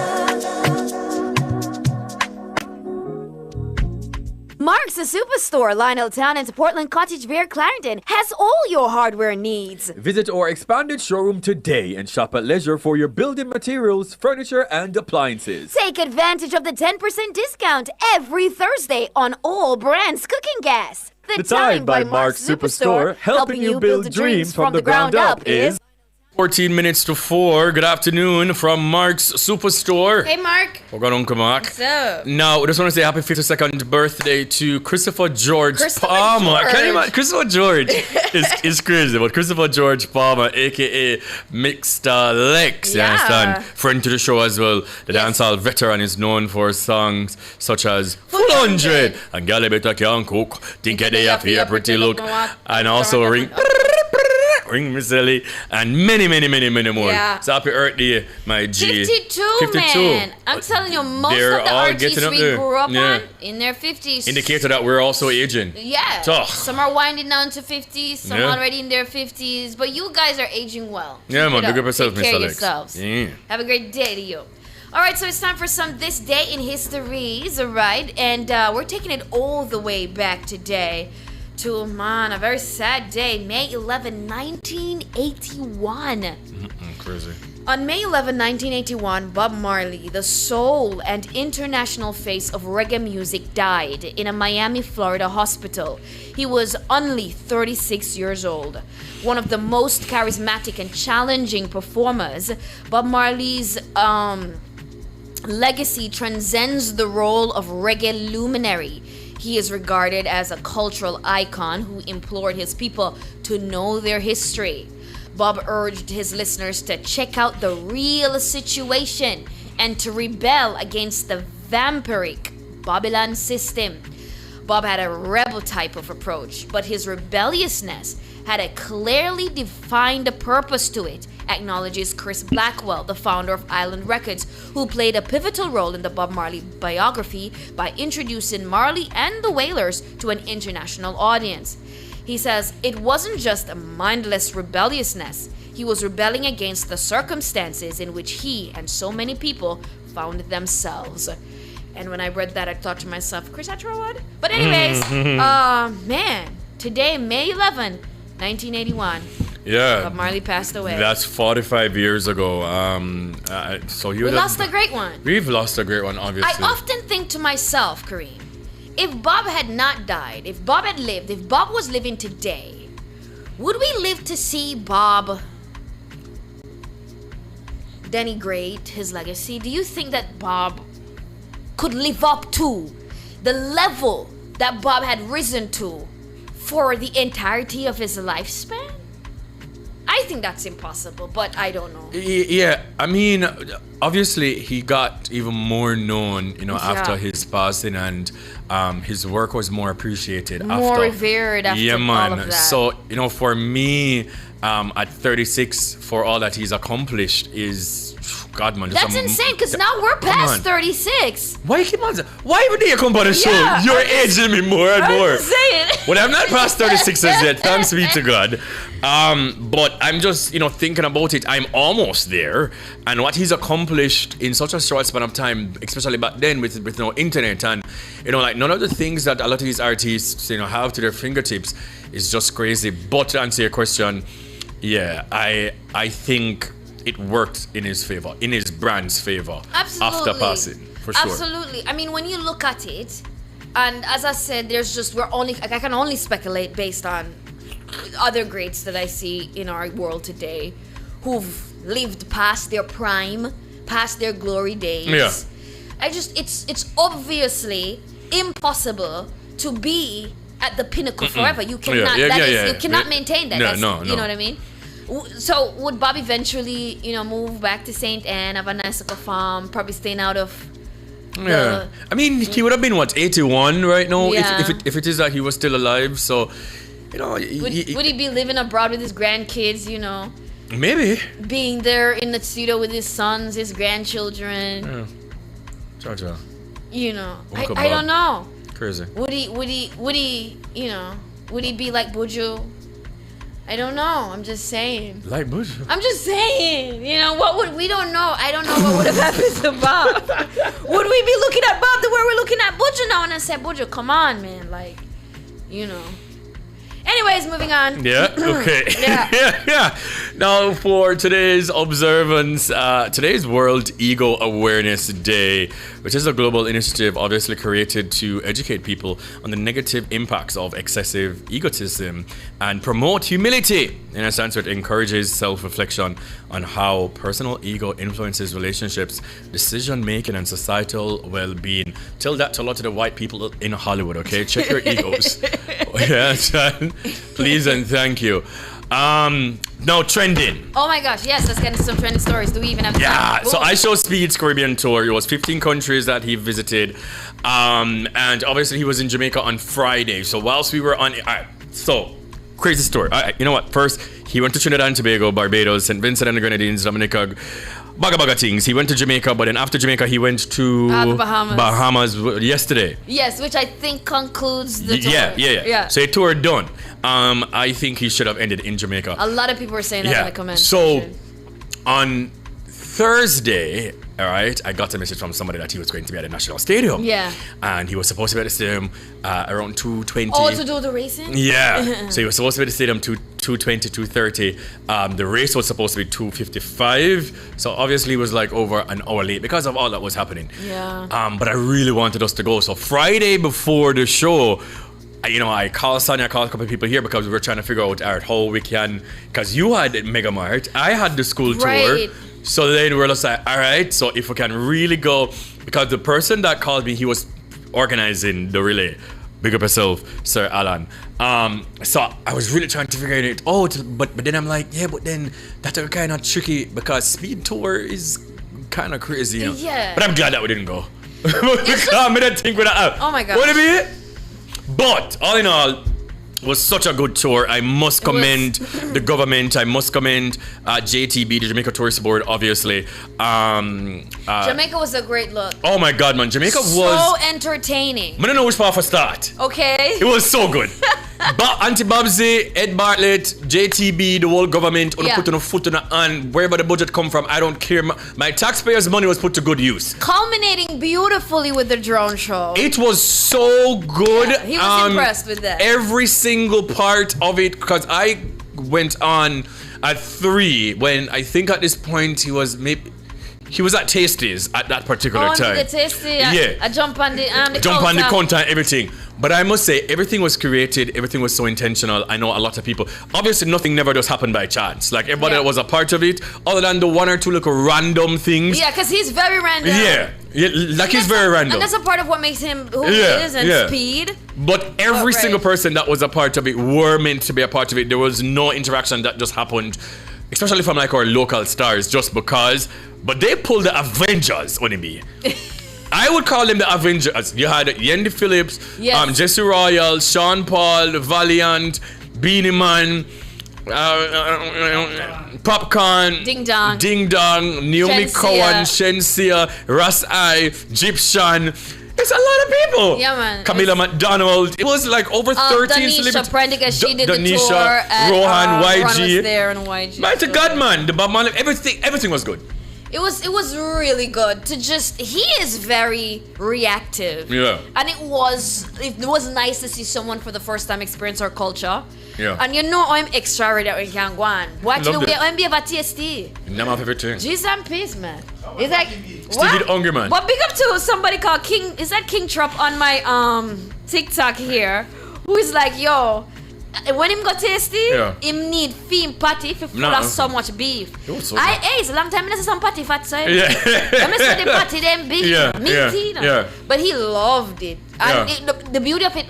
Mark's the Superstore, Lionel Town into Portland Cottage Bear, Clarendon, has all your hardware needs. Visit our expanded showroom today and shop at leisure for your building materials, furniture, and appliances. Take advantage of the 10% discount every Thursday on all brands cooking gas. The Time by Mark's Superstore, helping you build dreams from the ground up, is 14 minutes to 4. Good afternoon from Mark's Superstore. Hey, Mark. We're going Uncle Mark. What's up? Now, we just want to say happy 52nd birthday to Christopher George Palmer. I can't imagine. Christopher George is crazy, but Christopher George Palmer, a.k.a. Mixta Lex, you understand? Friend to the show as well. The dancehall veteran is known for songs such as Full 100 and Gally Better Can't Cook, Think of the Fear Pretty Look, and also Ring Miss Ellie, and many more. Yeah. So happy birthday, my G. 52, man. I'm telling you, most They're of the all artists getting up we there. grew up Yeah. on in their 50s. Indicator that we're also aging. Yeah. So, Some are winding down to 50s, some Yeah. already in their 50s, but you guys are aging well. yeah, Keep man, it big up. up yourself, Take care Mr. of Alex. yourselves. Yeah. Have a great day to you. All right, so it's time for some This Day in Histories, all right? And we're taking it all the way back today to, man, a very sad day, May 11, 1981. Crazy. On May 11, 1981, Bob Marley, the soul and international face of reggae music, died in a Miami, Florida hospital. He was only 36 years old. One of the most charismatic and challenging performers, Bob Marley's legacy transcends the role of reggae luminary. He is regarded as a cultural icon who implored his people to know their history. Bob urged his listeners to check out the real situation and to rebel against the vampiric Babylon system. Bob had a rebel type of approach, but his rebelliousness had a clearly defined purpose to it, acknowledges Chris Blackwell, the founder of Island Records, who played a pivotal role in the Bob Marley biography by introducing Marley and the Wailers to an international audience. He says it wasn't just a mindless rebelliousness. He was rebelling against the circumstances in which he and so many people found themselves. And when I read that, I thought to myself, Chris Atterwood? But anyways, man, today, May 11, 1981. Yeah. Bob Marley passed away. That's 45 years ago. So you We lost a great one. We've lost a great one, obviously. I often think to myself, Kareem, if Bob had not died, if Bob had lived, if Bob was living today, would we live to see Bob denigrate his legacy? Do you think that Bob could live up to the level that Bob had risen to for the entirety of his lifespan? I think that's impossible, but I don't know. Yeah, I mean, obviously he got even more known, after his passing, and his work was more appreciated. More revered after all of that. So, for me, at 36, for all that he's accomplished is, God, man. That's insane, because now we're past 36. Why you keep on saying? Why would you come on the show? Yeah, You're aging me more and more. I'm just saying. Well, I'm not past 36 as yet, thanks be to God. But I'm just, thinking about it. I'm almost there. And what he's accomplished in such a short span of time, especially back then with internet and, none of the things that a lot of these artists, have to their fingertips is just crazy. But to answer your question, yeah, I think it worked in his favor, in his brand's favor. Absolutely. After passing, for sure. Absolutely. I mean, when you look at it, and as I said, I can only speculate based on other greats that I see in our world today who've lived past their prime, past their glory days. Yeah. It's obviously impossible to be at the pinnacle forever. You cannot. You cannot maintain that. No. You know what I mean? So would Bob eventually, move back to St. Anne, have a nice little farm, probably staying out of Yeah. I mean, he would have been, 81 right now, Yeah. if it is that he was still alive. So, would he be living abroad with his grandkids, Maybe. being there in the studio with his sons, his grandchildren, Yeah. Cha-cha. I don't know. Crazy. Would he, would he be like Buju? I don't know. I'm just saying. Like Buju? I'm just saying. We don't know. I don't know what would have happened to Bob. Would we be looking at Bob the way we're looking at Buju now? And I said, Buju, come on, man. Anyways, moving on. Yeah, okay. yeah. Now, for today's observance, today's World Ego Awareness Day, which is a global initiative obviously created to educate people on the negative impacts of excessive egotism and promote humility. In a sense, it encourages self-reflection on how personal ego influences relationships, decision-making, and societal well-being. Tell that to a lot of the white people in Hollywood, okay? Check your egos. Yeah, Chan. Please and thank you. Now, trending. Oh my gosh, yes, let's get into some trending stories. Do we even have time? Yeah, so I Show Speed's Caribbean tour. It was 15 countries that he visited. And obviously he was in Jamaica on Friday. So whilst we were on... crazy story. You know what? First, he went to Trinidad and Tobago, Barbados, St. Vincent and the Grenadines, Dominica, baga things. He went to Jamaica, but then after Jamaica, he went to the Bahamas. Bahamas yesterday. Yes, which I think concludes the tour. Yeah. So a tour done. I think he should have ended in Jamaica. A lot of people were saying that in the comments. So on Thursday, all right, I got a message from somebody that he was going to be at the National Stadium. Yeah. And he was supposed to be at the stadium around 2:20. Oh, to do the racing? Yeah. So he was supposed to be at the stadium 2:20, 2:30. The race was supposed to be 2:55. So obviously it was like over an hour late because of all that was happening. Yeah. But I really wanted us to go. So Friday before the show, I called Sonia, I called a couple of people here because we were trying to figure out how we can, because you had Mega Mart, I had the school tour. So then we're just like, all right, so if we can really go, because the person that called me, he was organizing the relay. Big up yourself, Sir Alan. So I was really trying to figure it out, but then I'm like, but then that's kind of tricky because speed tour is kind of crazy, Yeah. But I'm glad that we didn't go. Oh my God. What do you mean? But all in all, was such a good tour. I must commend the government. I must commend JTB, the Jamaica Tourist Board, obviously. Jamaica was a great look. Oh my God, man. Jamaica was so entertaining. I don't know which part to start. Okay. It was so good. But Auntie Babsy, Ed Bartlett, JTB, the whole government, put on a foot on a hand. Wherever the budget come from, I don't care. My taxpayers' money was put to good use. Culminating beautifully with the drone show. It was so good. Yeah, he was impressed with that. Every single part of it, because I went on at 3 when I think at this point he was at Tasties at that particular time. The Tasty. Yeah. I jump on the counter and everything. But I must say, everything was created. Everything was so intentional. I know a lot of people. Obviously, nothing never does happen by chance. Like everybody that was a part of it, other than the one or two little random things. Yeah, because he's very random. Yeah, like he's very random. And that's a part of what makes him who he is and speed. But every single person that was a part of it were meant to be a part of it. There was no interaction that just happened, especially from like our local stars, just because. But they pulled the Avengers on me. I would call them the Avengers. You had Yendi Phillips, Jesse Royal, Sean Paul, Valiant, Beanie Man, Popcorn, Ding Dong, Naomi Cowan, Shensia, Ras I, Gyptian. It's a lot of people. Yeah, man. Camila McDonald. It was like over 13 celebrities. Prendica, she did the Danisha, tour. Rohan, YG. Ron was there and YG. Man, to God, man. The Bob Marley, everything was good. It was really good to he is very reactive. Yeah. And it was nice to see someone for the first time experience our culture. Yeah. And I'm extra ready when can go on. Watch the way I'm be about TST. Name of everything. Jesus and peace, man. It's like Stevie Hungry Man. But big up to somebody called King. Is that King Trop on my TikTok here? Who is like, yo, when him go tasty, him need theme patty for full of so much beef. It's a long time I see some patty fat side. Yeah. Let me see the patty them beef. Yeah. But he loved it. And the beauty of it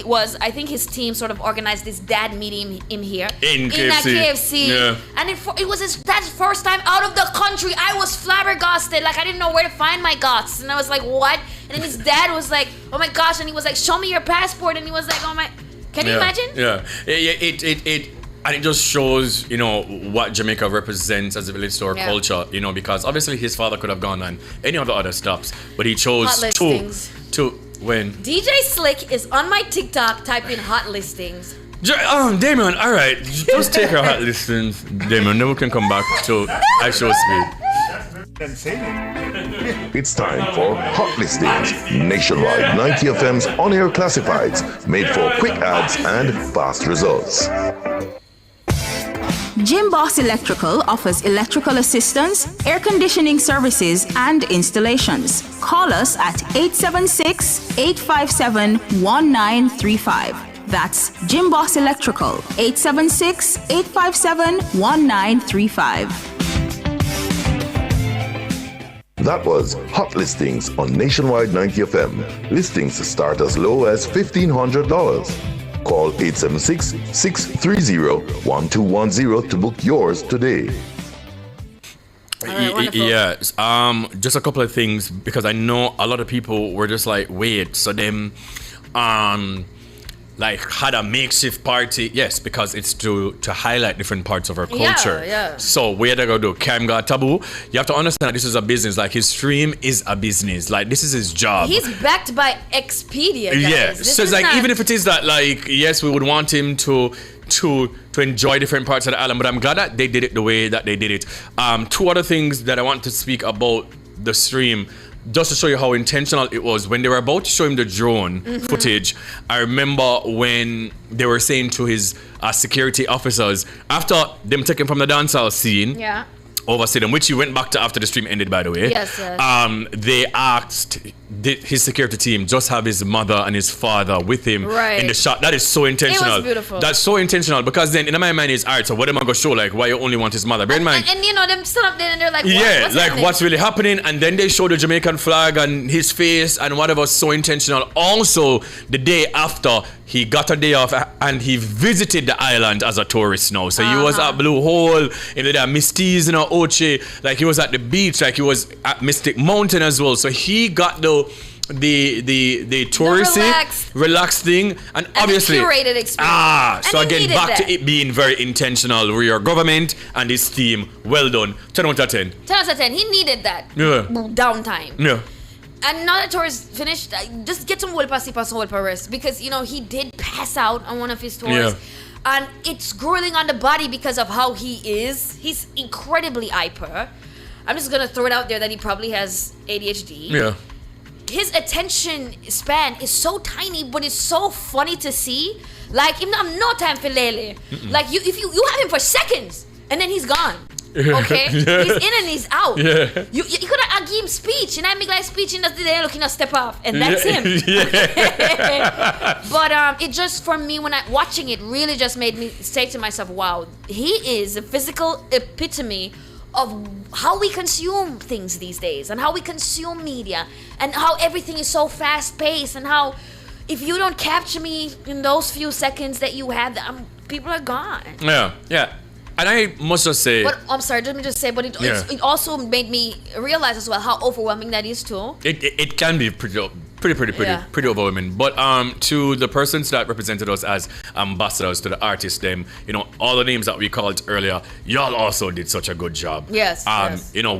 was, I think his team sort of organized this dad meeting in here. In KFC. Yeah. And it was his dad's first time out of the country. I was flabbergasted. Like, I didn't know where to find my guts. And I was like, what? And then his dad was like, oh my gosh. And he was like, show me your passport. And he was like, oh my... Can you imagine? Yeah. And it just shows, what Jamaica represents as it relates to our culture, because obviously his father could have gone on any of the other stops, but he chose to when. DJ Slick is on my TikTok typing hot listings. Damon, all right, just take our hot listings, Damon, then we can come back to actual speed. It's time for Hot Listings, Nationwide 90 FM's on-air classifieds, made for quick ads and fast results. Jim Boss Electrical offers electrical assistance, air conditioning services, and installations. Call us at 876-857-1935. That's Jim Boss Electrical, 876-857-1935. That was Hot Listings on Nationwide 90 FM. Listings start as low as $1,500. Call 876-630-1210 to book yours today. Yes. Just a couple of things, because I know a lot of people were just like, wait, so them like had a makeshift party. Yes, because it's to highlight different parts of our culture. Yeah. So where they go do Cam got taboo. You have to understand that this is a business. Like his stream is a business. Like this is his job. He's backed by Expedia, guys. Yeah. So it's like even if it is that, like, yes, we would want him to enjoy different parts of the island, but I'm glad that they did it the way that they did it. Two other things that I want to speak about the stream, just to show you how intentional it was. When they were about to show him the drone footage, I remember when they were saying to his security officers, after them taking from the dancehall scene, overstayed him, which he went back to after the stream ended, by the way. Yes. They asked his security team just have his mother and his father with him in the shot. That is so intentional. It was beautiful. That's so intentional, because then in my mind is, all right, so what am I gonna show? Like, why you only want his mother? Bear in mind. And them still up there and they're like, what? Yeah, like what's really happening? And then they show the Jamaican flag and his face and whatever. So intentional. Also, the day after, he got a day off and he visited the island as a tourist now. So he was at Blue Hole, there Misty's, Oche, like he was at the beach, like he was at Mystic Mountain as well. So he got the the touristy, relaxed thing, and obviously curated experience. So again, back to it being very intentional. With your government and this team, well done. 10 out of 10. 10 out of 10. He needed that downtime. Yeah. And now that tour is finished, just get some Wolpa rest, because he did pass out on one of his tours. Yeah. And it's grueling on the body because of how he is. He's incredibly hyper. I'm just gonna throw it out there that he probably has ADHD. Yeah. His attention span is so tiny, but it's so funny to see. Like, him have no time for Lele. Like, if you have him for seconds, and then he's gone. Okay? Yeah. He's in and he's out. Yeah. You could have give him speech, and I make like speech in the day looking to step off, and that's him. Yeah. But it just, for me, when I watching it, really just made me say to myself, wow, he is a physical epitome of how we consume things these days, and how we consume media, and how everything is so fast-paced, and how if you don't capture me in those few seconds that you have, people are gone. Yeah. And I must just say... But I'm sorry, let me just say, but it also made me realize as well how overwhelming that is too. It can be pretty overwhelming. But to the persons that represented us as ambassadors, to the artists, them, all the names that we called earlier, y'all also did such a good job. Yes.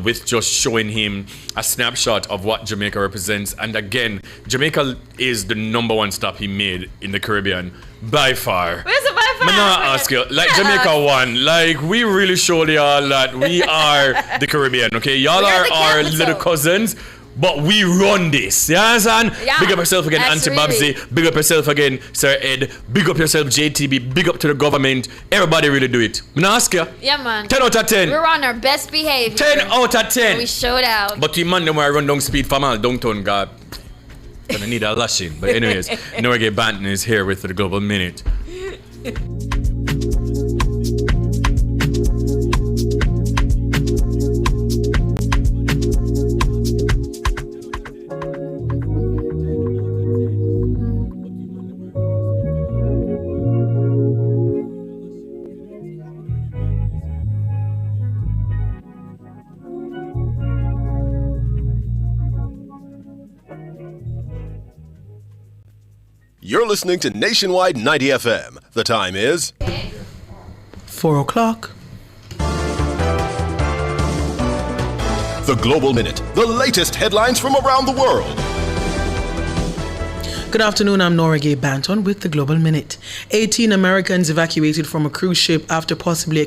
With just showing him a snapshot of what Jamaica represents. And again, Jamaica is the number one stop he made in the Caribbean by far. Where's the by far? I'm not ask you. Like, Jamaica won. Like, we really showed y'all that we are the Caribbean, okay? Y'all are our little cousins, but we run this. You understand? Yeah, big up yourself again, Auntie Babsy. Big up yourself again, Sir Ed. Big up yourself, JTB. Big up to the government. Everybody really do it. I'm not ask you. Yeah, man. 10 out of 10. We're on our best behavior. 10 out of 10. We showed out. But the man, them where I run down speed from all downtown, God. Gonna need a lashing. But anyways, Norgay Banton is here with the Global Minute. You're listening to Nationwide 90 FM. The time is 4 o'clock. The Global Minute, the latest headlines from around the world. Good afternoon, I'm Norgay Banton with the Global Minute. 18 Americans evacuated from a cruise ship after possible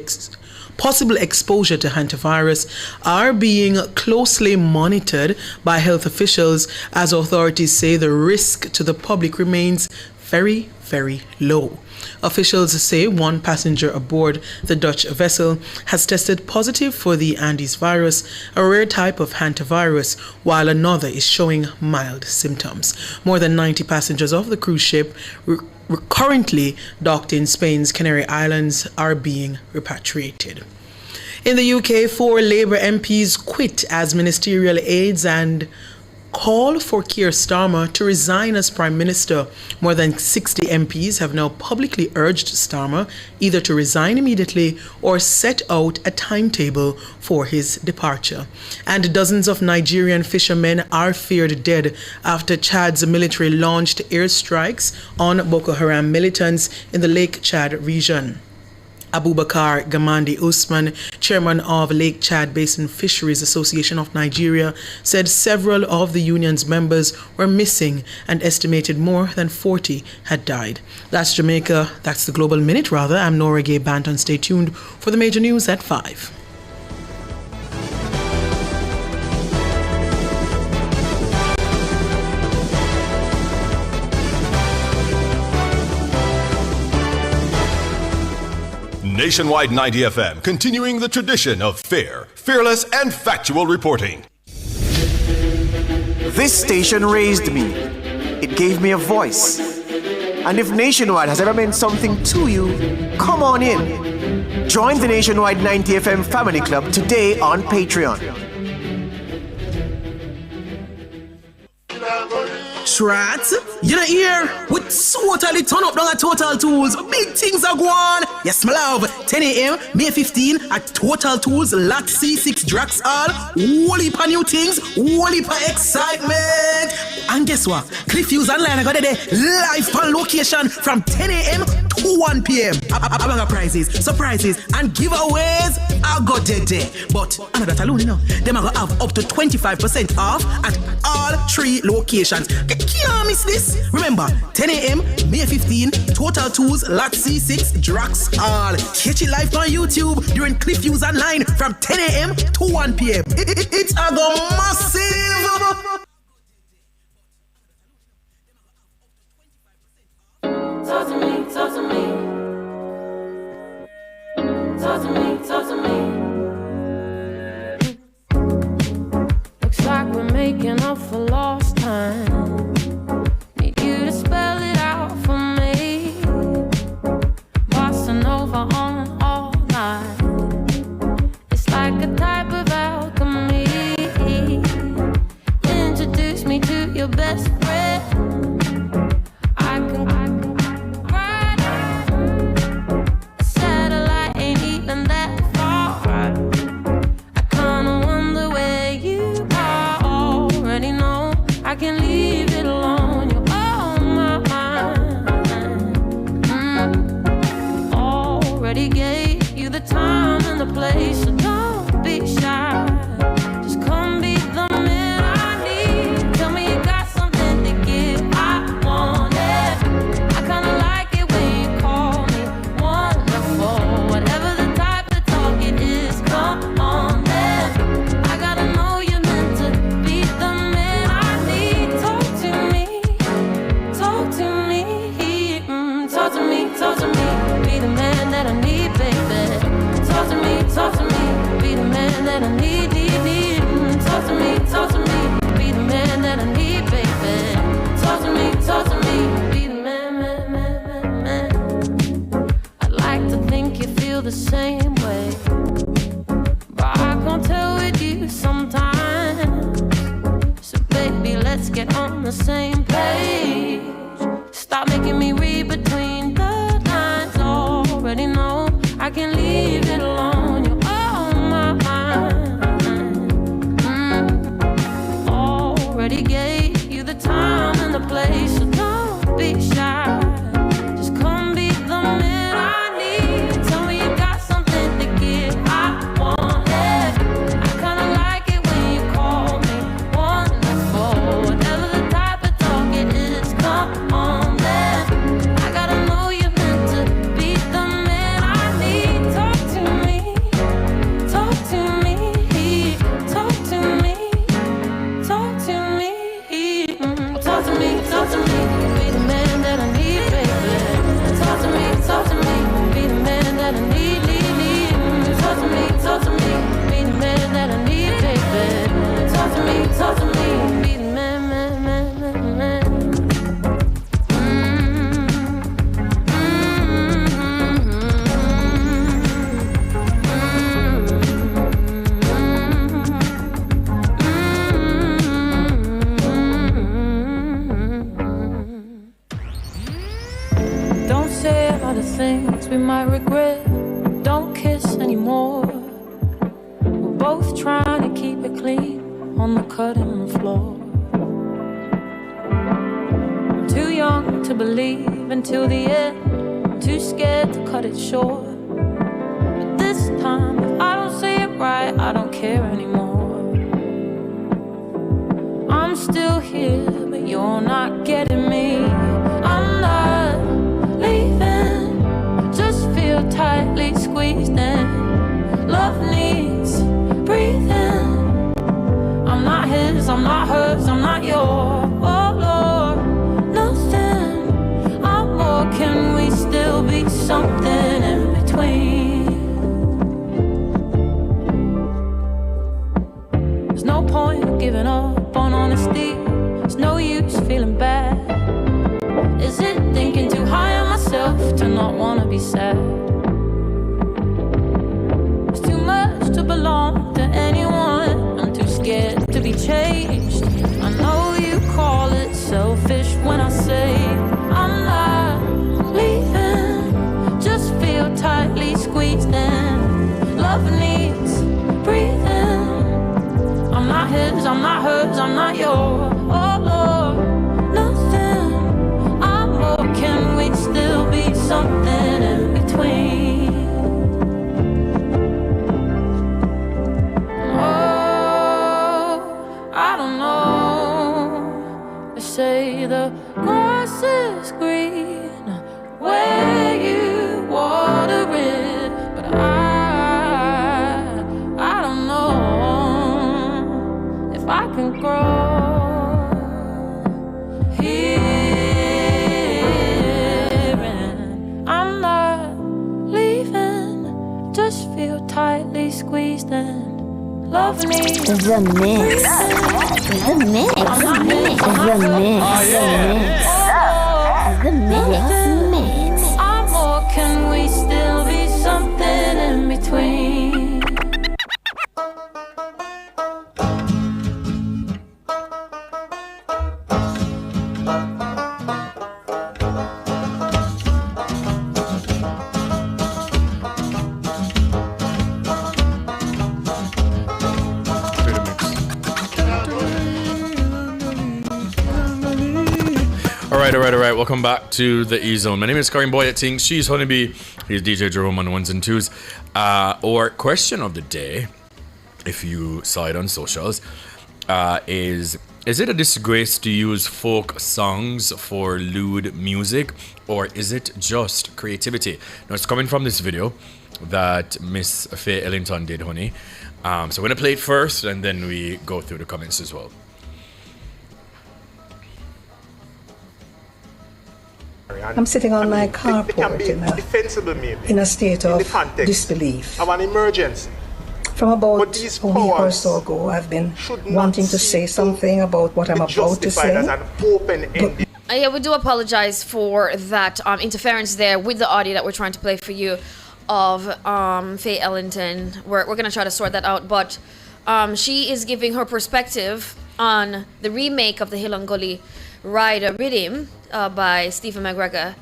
exposure to hantavirus are being closely monitored by health officials as authorities say the risk to the public remains very, very low. Officials say one passenger aboard the Dutch vessel has tested positive for the Andes virus, a rare type of hantavirus, while another is showing mild symptoms. More than 90 passengers of the cruise ship currently docked in Spain's Canary Islands are being repatriated. In the UK, 4 Labour MPs quit as ministerial aides and call for Keir Starmer to resign as Prime Minister. More than 60 MPs have now publicly urged Starmer either to resign immediately or set out a timetable for his departure. And dozens of Nigerian fishermen are feared dead after Chad's military launched airstrikes on Boko Haram militants in the Lake Chad region. Abubakar Gamandi Usman, chairman of Lake Chad Basin Fisheries Association of Nigeria, said several of the union's members were missing and estimated more than 40 had died. That's Jamaica. That's the Global Minute, rather. I'm Norgay Banton. Stay tuned for the major news at 5. Nationwide 90 FM, continuing the tradition of fair, fearless, and factual reporting. This station raised me. It gave me a voice. And if Nationwide has ever meant something to you, come on in. Join the Nationwide 90 FM Family Club today on Patreon. That's right. You know here, we totally turn up down at Total Tools. Big things are going. Yes, my love. 10 a.m. May 15 at Total Tools, Lot C6 Drax Hall. Whole heap of new things, whole heap of excitement. And guess what? Cliffviews Online I got it there live on location from 10 a.m. to 1 p.m. Among prizes, surprises, and giveaways. I got it there. But I'm not alone, you know. Them are going to have up to 25% off at all 3 locations. Can't miss this. Remember, 10 a.m. May 15, Total Tools, Lot C6, Drax Hall. Catch it live on YouTube during Cliffviews Online from 10 a.m. to 1 p.m. It's a go massive. Talk to me, talk to me. Talk to me, talk to me. Looks like we're making up for lost time. Need you to spell it out for me. Bossing over on all night. It's like a type of alchemy. Introduce me to your best friend. I can ride a satellite, ain't even that far. I kinda wonder where you are. Already know I can leave it alone. You're on my mind. Already gave you the time and the place, so don't be shy. Just come be the man I need. Tell me you got something to give. I want it. I kinda like it when you call me wonderful. Whatever the type of talk it is, come on then. I gotta know you're meant to be the man I need. Talk to me, talk to me, talk to me, talk to me. Be the man that I need, baby. Talk to me, be the man that I need, need. Talk to me, be the man that I need, baby. Talk to me, be the man, man. I'd like to think you feel the same way, but I can't tell with you sometimes. So baby, let's get on the same page. Stop making me read between the lines. Already know I can leave it alone. You're on my mind. Already gave you the time and the place, so don't be shy. Just come be the man I need. Tell me you got something to give. I want it. I kinda like it when you call me wonderful. Whatever the type of talk it is, come on then. I gotta know you're meant to be the man I need. Talk to me, talk to me, talk to me, talk to me, talk to me, talk to me. Be the man that I need, baby. Talk to me, be the man that I need, need. Talk to me, be the man that I need, baby. Talk to me, be the man, man. Don't say all the things we might regret. Don't kiss anymore. We're both trying to keep it clean on the cutting floor. I'm too young to believe until the end. Too scared to cut it short. But this time, if I don't say it right, I don't care anymore. I'm still here, but you're not getting me. I'm not leaving, just feel tightly squeezed in. Love needs breathing. I'm not his, I'm not hers, I'm not yours. Oh Lord, nothing. I'm more, can we still be something in between? There's no point giving up on honesty. There's no use feeling bad. Is it thinking too high on myself to not wanna be sad? It's too much to belong to anyone. I'm too scared to be changed. I know you call it selfish. I'm not hers, I'm not yours. Oh Lord, nothing. I'm more. Can we still be something in between? Oh, I don't know. They say the grass is green where you water it, but I don't know if I can grow here. And I'm not leaving, just feel tightly squeezed and love me. The mix. The mix. The mix. The mix. I'm more, can we still be something in between? All right. Welcome back to the E-Zone. My name is Karim Boy at Ting. She's Honeybee. He's DJ Jerome on the ones and twos. Our question of the day, if you saw it on socials, is it a disgrace to use folk songs for lewd music, or is it just creativity? Now, it's coming from this video that Miss Faye Ellington did, honey. So we're going to play it first, and then we go through the comments as well. I'm sitting on my carport in a state of disbelief. Of an emergency. From about a week or so ago, I've been wanting to say something about what I'm about to say. Yeah, we do apologize for that interference there with the audio that we're trying to play for you of Faye Ellington. We're going to try to sort that out, but she is giving her perspective on the remake of the Hilangoli Rider Rhythm by Stephen McGregor,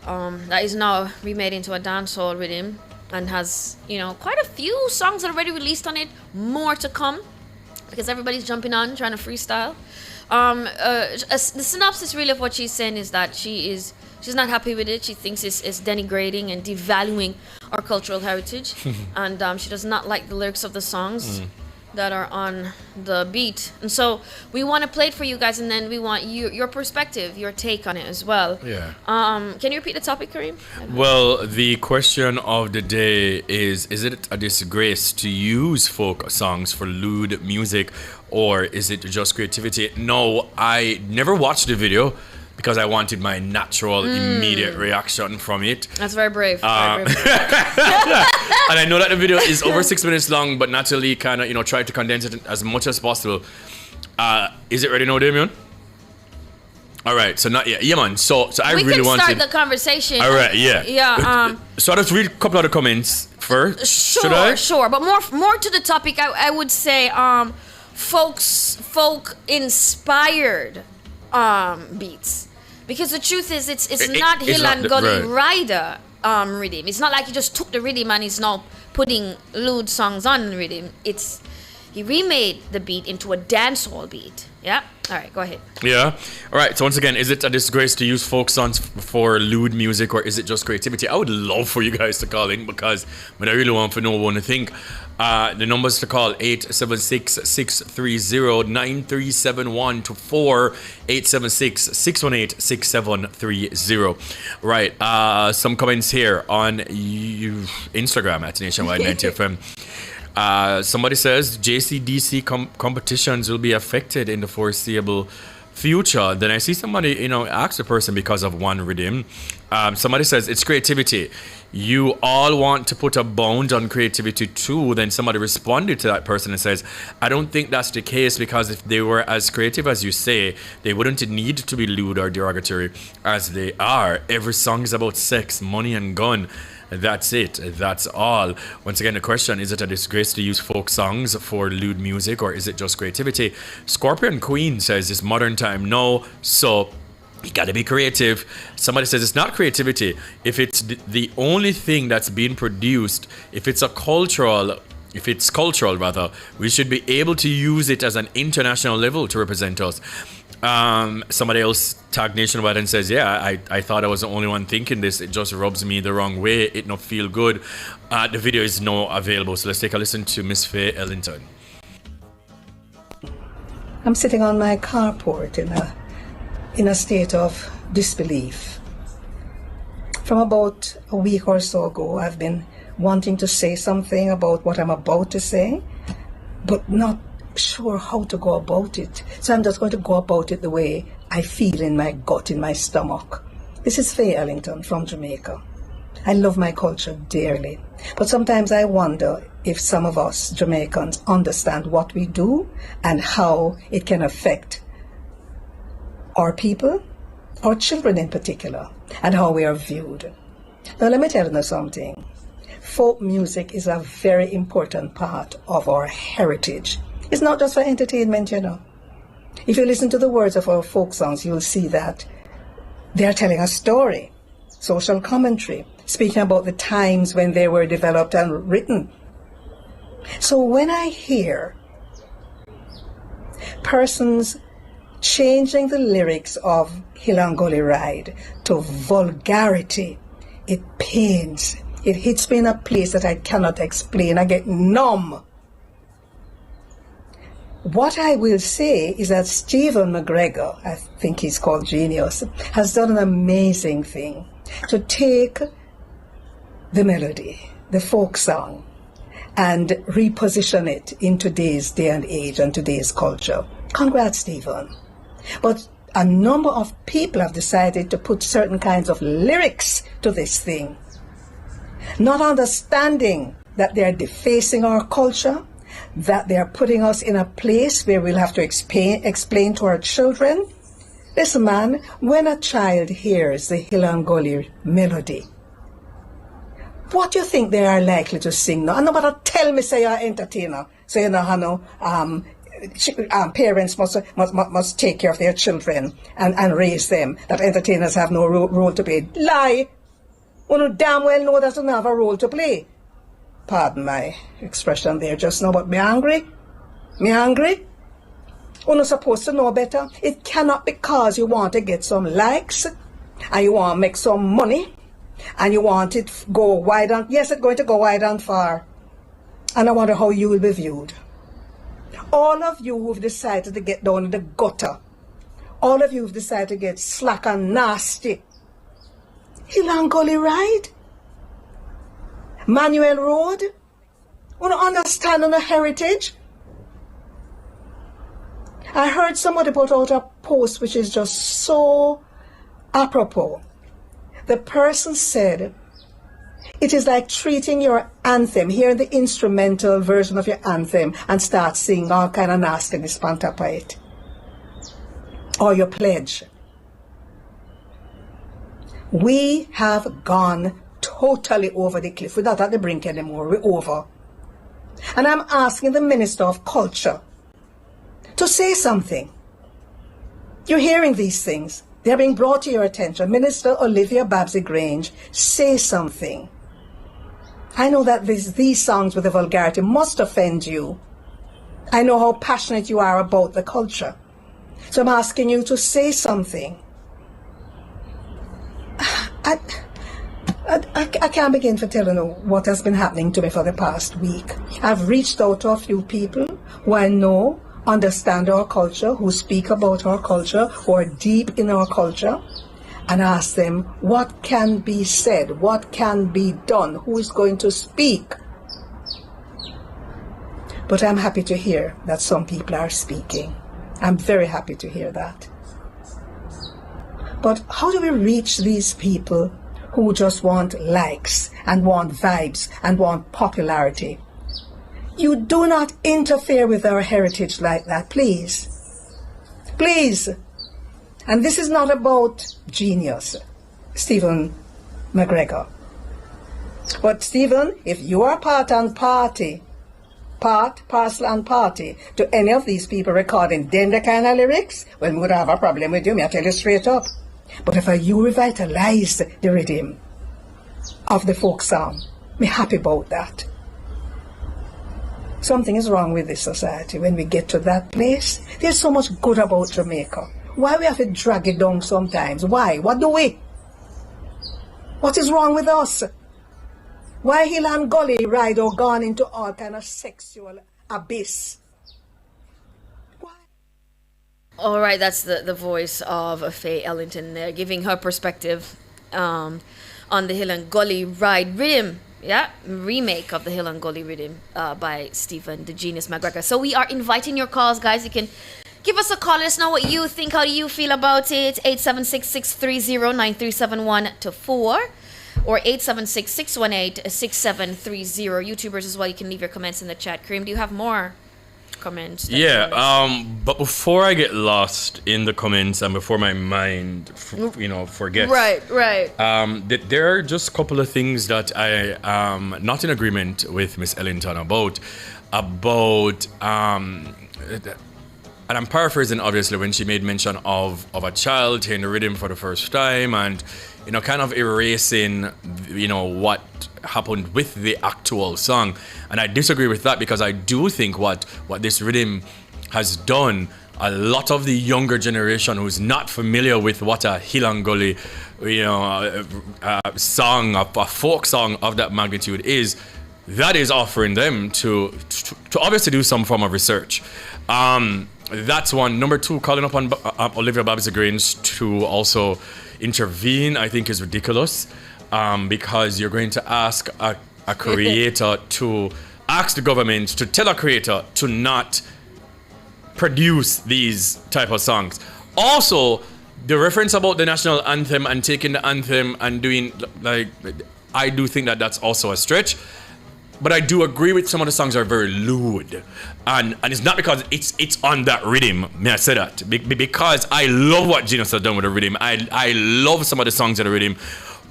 that is now remade into a dancehall rhythm and has, quite a few songs already released on it. More to come because everybody's jumping on, trying to freestyle. The synopsis really of what she's saying is that she's not happy with it. She thinks it's denigrating and devaluing our cultural heritage, and she does not like the lyrics of the songs that are on the beat. And so we want to play it for you guys, and then we want your perspective, your take on it as well. Yeah. Can you repeat the topic, Kareem? Well, the question of the day is it a disgrace to use folk songs for lewd music, or is it just creativity? No, I never watched the video because I wanted my natural, immediate reaction from it. That's very brave. And I know that the video is over 6 minutes long, but naturally kind of, try to condense it as much as possible. Is it ready now, Damien? All right, so not yet. Yeah, man. So I really wanted... We can start the conversation. All right, yeah. Yeah. So I'll just read a couple of the comments first. Should I? Sure. But more to the topic, I would say folk-inspired beats. Because the truth is, it's not Hilangoli Rider rhythm. It's not like he just took the rhythm and he's now putting lewd songs on the rhythm. He remade the beat into a dancehall beat. Yeah? All right, go ahead. Yeah. All right, so once again, is it a disgrace to use folk songs for lewd music, or is it just creativity? I would love for you guys to call in, because I really want to know what you think. The numbers to call 876-630-9371 to 4-876-618-6730. Right. Some comments here on Instagram at Nationwide 90FM. Somebody says JCDC competitions will be affected in the foreseeable future. Then I see somebody, ask the person because of one rhythm. Somebody says it's creativity. You all want to put a bound on creativity too. Then somebody responded to that person and says, I don't think that's the case, because if they were as creative as you say, they wouldn't need to be lewd or derogatory as they are. Every song is about sex, money, and gun. That's it. That's all. Once again, the question, is it a disgrace to use folk songs for lewd music, or is it just creativity? Scorpion Queen says it's modern time. No. So you gotta be creative. Somebody says it's not creativity. If it's the only thing that's being produced, if it's a cultural if it's cultural rather, we should be able to use it as an international level to represent us. Somebody else tagged Nationwide and says, yeah, I thought I was the only one thinking this. It just rubs me the wrong way. It not feel good. The video is now available. So let's take a listen to Miss Faye Ellington. I'm sitting on my carport in a state of disbelief. From about a week or so ago, I've been wanting to say something about what I'm about to say, but not sure how to go about it. So I'm just going to go about it the way I feel in my gut, in my stomach. This is Faye Ellington from Jamaica. I love my culture dearly, but sometimes I wonder if some of us Jamaicans understand what we do and how it can affect our people, our children in particular, and how we are viewed. Now let me tell you something. Folk music is a very important part of our heritage. It's not just for entertainment, you know. If you listen to the words of our folk songs, you'll see that they are telling a story, social commentary, speaking about the times when they were developed and written. So when I hear persons changing the lyrics of Hilangoli Ride to vulgarity, it pains. It hits me in a place that I cannot explain. I get numb. What I will say is that Stephen McGregor, I think he's called Genius, has done an amazing thing to take the melody, the folk song, and reposition it in today's day and age and today's culture. Congrats, Stephen. But a number of people have decided to put certain kinds of lyrics to this thing, not understanding that they're defacing our culture, that they're putting us in a place where we'll have to explain to our children. Listen, man, when a child hears the Hilangoli melody, what do you think they are likely to sing now? And nobody tell me say you're an entertainer. So you know how parents must take care of their children and raise them, that entertainers have no role to play. Lie! You damn well know that you don't have a role to play. Pardon my expression there just now, but me angry? Me angry? You're not supposed to know better. It cannot because you want to get some likes and you want to make some money and you want it go wide and yes, it's going to go wide and far. And I wonder how you will be viewed. All of you who've decided to get down in the gutter, all of you who've decided to get slack and nasty, Hilangoli Ride, Manuel Road, want to understand on the heritage. I heard somebody put out a post which is just so apropos. The person said, it is like treating your anthem, hearing the instrumental version of your anthem and start singing all kind of nastiness on top of it. Or your pledge. We have gone totally over the cliff. We're not at the brink anymore. We're over. And I'm asking the Minister of Culture to say something. You're hearing these things. They're being brought to your attention. Minister Olivia Babsy-Grange, say something. I know that these songs with the vulgarity must offend you. I know how passionate you are about the culture. So I'm asking you to say something. I can't begin to tell you what has been happening to me for the past week. I've reached out to a few people who I know understand our culture, who speak about our culture, who are deep in our culture, and ask them what can be said, what can be done, who is going to speak. But I'm happy to hear that some people are speaking. I'm very happy to hear that. But how do we reach these people who just want likes and want vibes and want popularity? You do not interfere with our heritage like that, please. Please. And this is not about Genius, Stephen McGregor. But Stephen, if you are part, parcel and party to any of these people recording then the kind of lyrics, well, we would have a problem with you, I tell you straight up. But if you revitalize the rhythm of the folk song, I'm happy about that. Something is wrong with this society when we get to that place. There's so much good about Jamaica. Why we have to drag it down sometimes? Why? What do we? What is wrong with us? Why Hill and Gully ride or gone into all kind of sexual abyss? All right, that's the voice of Faye Ellington there, giving her perspective on the Hill and Gully Ride rhythm. Yeah, remake of the Hill and Gully rhythm by Stephen the Genius McGregor. So we are inviting your calls, guys. You can give us a call. Let us know what you think. How do you feel about it? 876-630-9371-4 or 876-618-6730. YouTubers as well. You can leave your comments in the chat. Kareem, do you have more comments? But before I get lost in the comments and before my mind, forgets. Right. There are just a couple of things that I am not in agreement with Miss Ellington about, and I'm paraphrasing obviously when she made mention of a child hearing the rhythm for the first time and, kind of erasing, what happened with the actual song. And I disagree with that because I do think what this rhythm has done, a lot of the younger generation who's not familiar with what a Hill and Gully, song, a folk song of that magnitude is, that is offering them to obviously do some form of research. That's one. Number two, calling upon Olivia Babs-Grange to also intervene, I think is ridiculous, because you're going to ask a creator to ask the government to tell a creator to not produce these type of songs. Also, the reference about the national anthem and taking the anthem and doing, I do think that that's also a stretch. But I do agree with some of the songs are very lewd. And it's not because it's on that rhythm, may I say that. Because I love what Genius has done with the rhythm. I love some of the songs of the rhythm.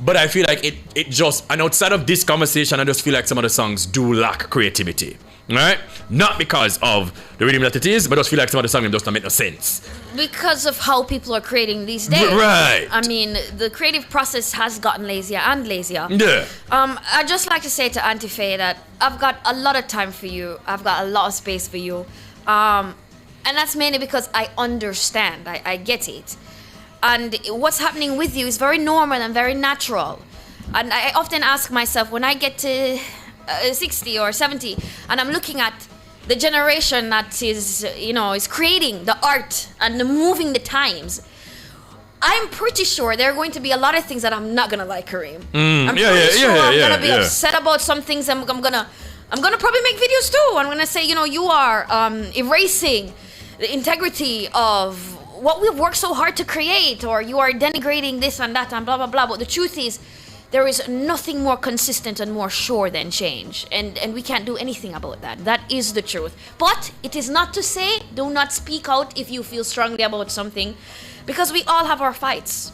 But I feel like it just, and outside of this conversation, I just feel like some of the songs do lack creativity. Right? Not because of the rhythm that it is, but I just feel like some of the songs just don't make no sense. Because of how people are creating these days. Right. I mean, the creative process has gotten lazier and lazier. Yeah. I'd just like to say to Auntie Faye that I've got a lot of time for you. I've got a lot of space for you. And that's mainly because I understand. I get it. And what's happening with you is very normal and very natural. And I often ask myself, when I get to 60 or 70, and I'm looking at the generation that is creating the art and moving the times, I'm pretty sure there are going to be a lot of things that I'm not gonna like, Kareem. I'm pretty sure I'm gonna be upset about some things. I'm gonna probably make videos too. I'm gonna say, you are erasing the integrity of what we've worked so hard to create, or you are denigrating this and that and blah blah blah. But the truth is, there is nothing more consistent and more sure than change. And we can't do anything about that. That is the truth. But it is not to say do not speak out if you feel strongly about something, because we all have our fights.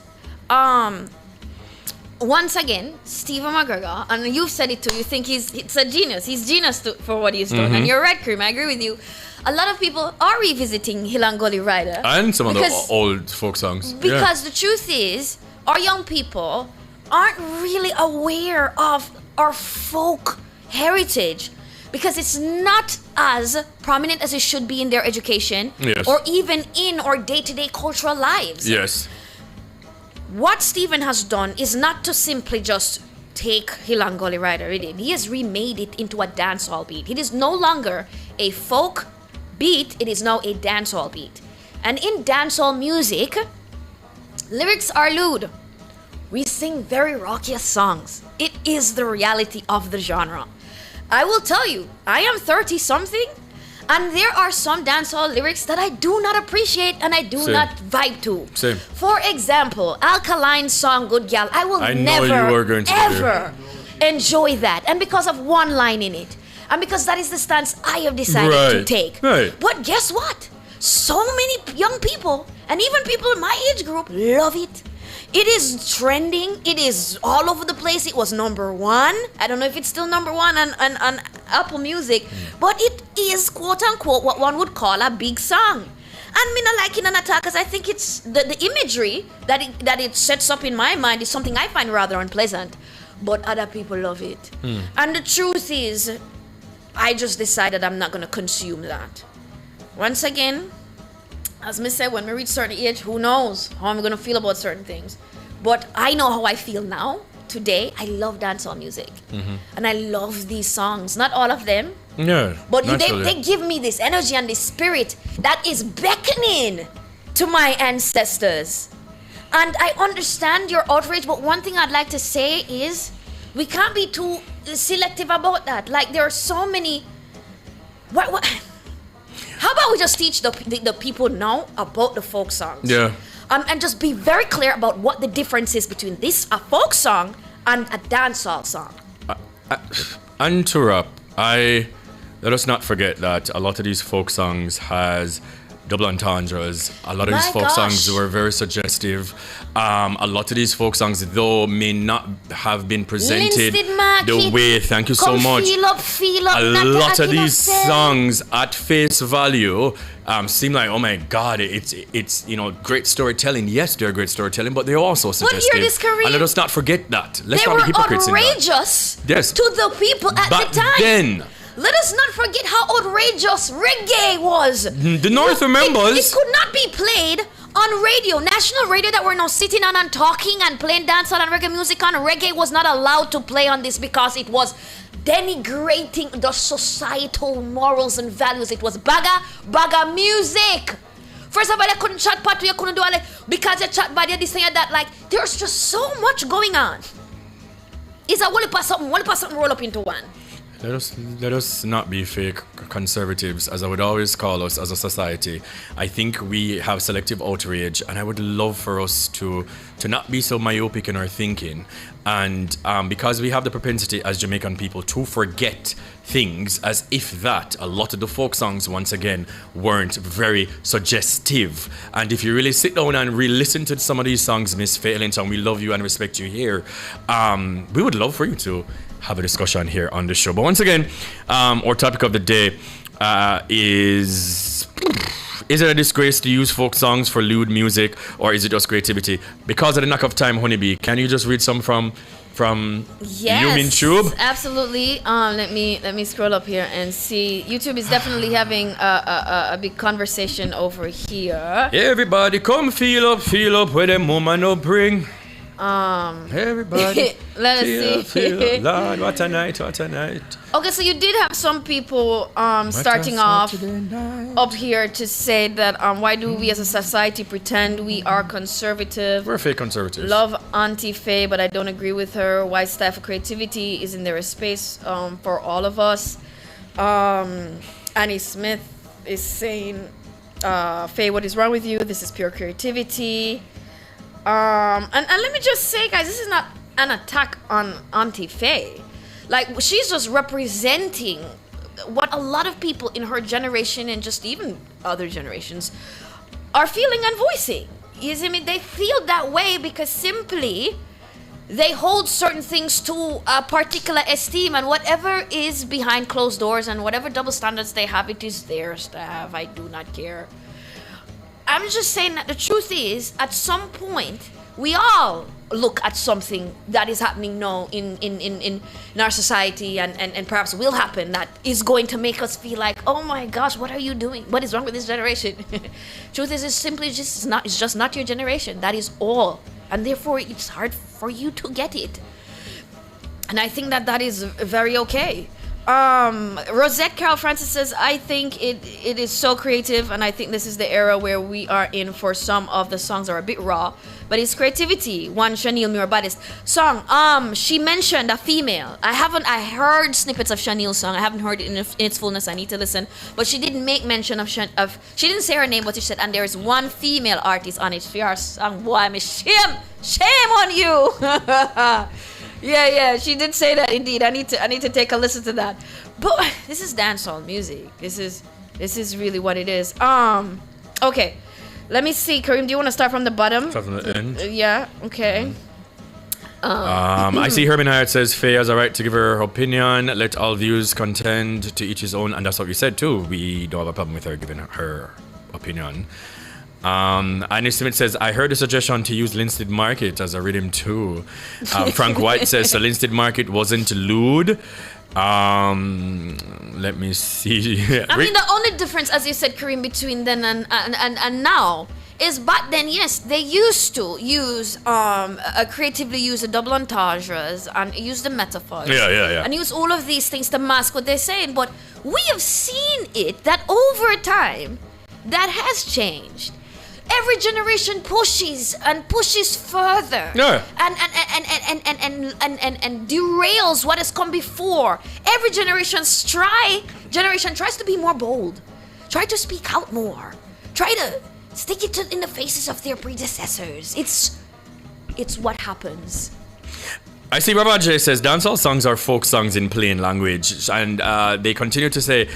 Once again, Stephen McGregor, and you've said it too, you think it's a genius. He's genius for what he's done. And you're right, Kareem, I agree with you. A lot of people are revisiting Hill and Gully Rider. And some of the old folk songs. Because the truth is, our young people aren't really aware of our folk heritage, because it's not as prominent as it should be in their education, or even in our day-to-day cultural lives. Yes. What Stephen has done is not to simply just take Hill and Gully Rider rhythm. He has remade it into a dancehall beat. It is no longer a folk beat, it is now a dancehall beat. And in dancehall music, lyrics are lewd. We sing very raucous songs. It is the reality of the genre. I will tell you, I am 30-something, and there are some dancehall lyrics that I do not appreciate and I do not vibe to. Same. For example, Alkaline's song Good Gal, I will never, ever enjoy that. And because of one line in it. And because that is the stance I have decided to take. Right. But guess what? So many young people, and even people in my age group, love it. It is trending. It is all over the place. It was number one. I don't know if it's still number one on Apple Music, but it is quote unquote what one would call a big song. And me not like it an attack, because I think it's the imagery that it sets up in my mind is something I find rather unpleasant. But other people love it. And the truth is, I just decided I'm not going to consume that. Once again, as Miss said, when we reach a certain age, who knows how I'm going to feel about certain things. But I know how I feel now. Today, I love dancehall music. And I love these songs. Not all of them. No. But they give me this energy and this spirit that is beckoning to my ancestors. And I understand your outrage, but one thing I'd like to say is we can't be too selective about that. Like, there are so many... What? How about we just teach the people now about the folk songs? Yeah. And just be very clear about what the difference is between a folk song and a dancehall song. And to wrap, let us not forget that a lot of these folk songs has double entendres. A lot of these folk songs were very suggestive. A lot of these folk songs, though, may not have been presented the way. Thank you so much. Feel up, a lot of these songs, at face value, seem like, oh my God, it's great storytelling. Yes, they're great storytelling, but they're also suggestive. But hear this, Kareem. And let us not forget that. Let's they not were be hypocrites outrageous in that. Yes. to the people at the time. Then. Let us not forget how outrageous reggae was. The North remembers. It could not be played on radio, national radio that we're now sitting on and talking and playing dancehall and reggae music on. Reggae was not allowed to play on this because it was denigrating the societal morals and values. It was baga music. First of all, you couldn't chat part, you couldn't do all that because you chat bad, you this and that. Like, there's just so much going on. It's a whole something roll up into one. Let us not be fake conservatives, as I would always call us as a society. I think we have selective outrage, and I would love for us to not be so myopic in our thinking. And because we have the propensity as Jamaican people to forget things as if that a lot of the folk songs, once again, weren't very suggestive. And if you really sit down and re-listen to some of these songs, Miss Faye Ellington, we love you and respect you here. We would love for you to have a discussion here on the show. But once again, our topic of the day is it a disgrace to use folk songs for lewd music, or is it just creativity? Because of the knack of time, Honeybee, can you just read some from Yes, YouTube? Absolutely. Let me scroll up here and see. YouTube is definitely having a big conversation over here. Everybody come feel up where them woman no bring. Everybody let us see. Lord, what a night. Okay, so you did have some people starting off up here to say that why do we as a society pretend we are conservative? We're fake conservatives. Love Auntie Faye, but I don't agree with her. Why staff of creativity? Isn't there a space for all of us? Annie Smith is saying, Faye, what is wrong with you? This is pure creativity. And let me just say, guys, this is not an attack on Auntie Faye. Like, she's just representing what a lot of people in her generation and just even other generations are feeling and voicing. You see me? They feel that way because simply they hold certain things to a particular esteem, and whatever is behind closed doors and whatever double standards they have, it is theirs to have. I do not care. I'm just saying that the truth is, at some point, we all look at something that is happening now in our society and perhaps will happen that is going to make us feel like, oh my gosh, what are you doing? What is wrong with this generation? Truth is, it's simply just not your generation. That is all. And therefore, it's hard for you to get it. And I think that is very okay. Rosette Carol Francis says, I think it is so creative, and I think this is the era where we are in. For some of the songs are a bit raw, but it's creativity. One Chanel Mirabatis song, she mentioned a female. I heard snippets of Chanel's song. I haven't heard it in its fullness. I need to listen. But she didn't make mention of she didn't say her name, but she said, and there is one female artist on it for your song. Boy, I'm shame on you. Yeah, she did say that indeed. I need to take a listen to that. But this is dancehall music. This is really what it is. Okay. Let me see. Kareem, do you want to start from the bottom? Start from the end. Yeah, okay. I see Herman Hyatt says Faye has a right to give her opinion. Let all views contend to each his own, and that's what we said too. We don't have a problem with her giving her opinion. Annie Smith says, I heard the suggestion to use Linstead Market as a rhythm too. Frank White says, so Linstead Market wasn't lewd. Let me see. I mean, the only difference, as you said, Kareem, between then and now is back then, yes, they used to use creatively use the double entendres and use the metaphors. Yeah. And use all of these things to mask what they're saying. But we have seen it that over time that has changed. Every generation pushes further. Yeah. And derails what has come before. Every generation tries to be more bold. Try to speak out more. Try to stick it in the faces of their predecessors. It's what happens. I see Baba J says dancehall songs are folk songs in plain language, and they continue to say,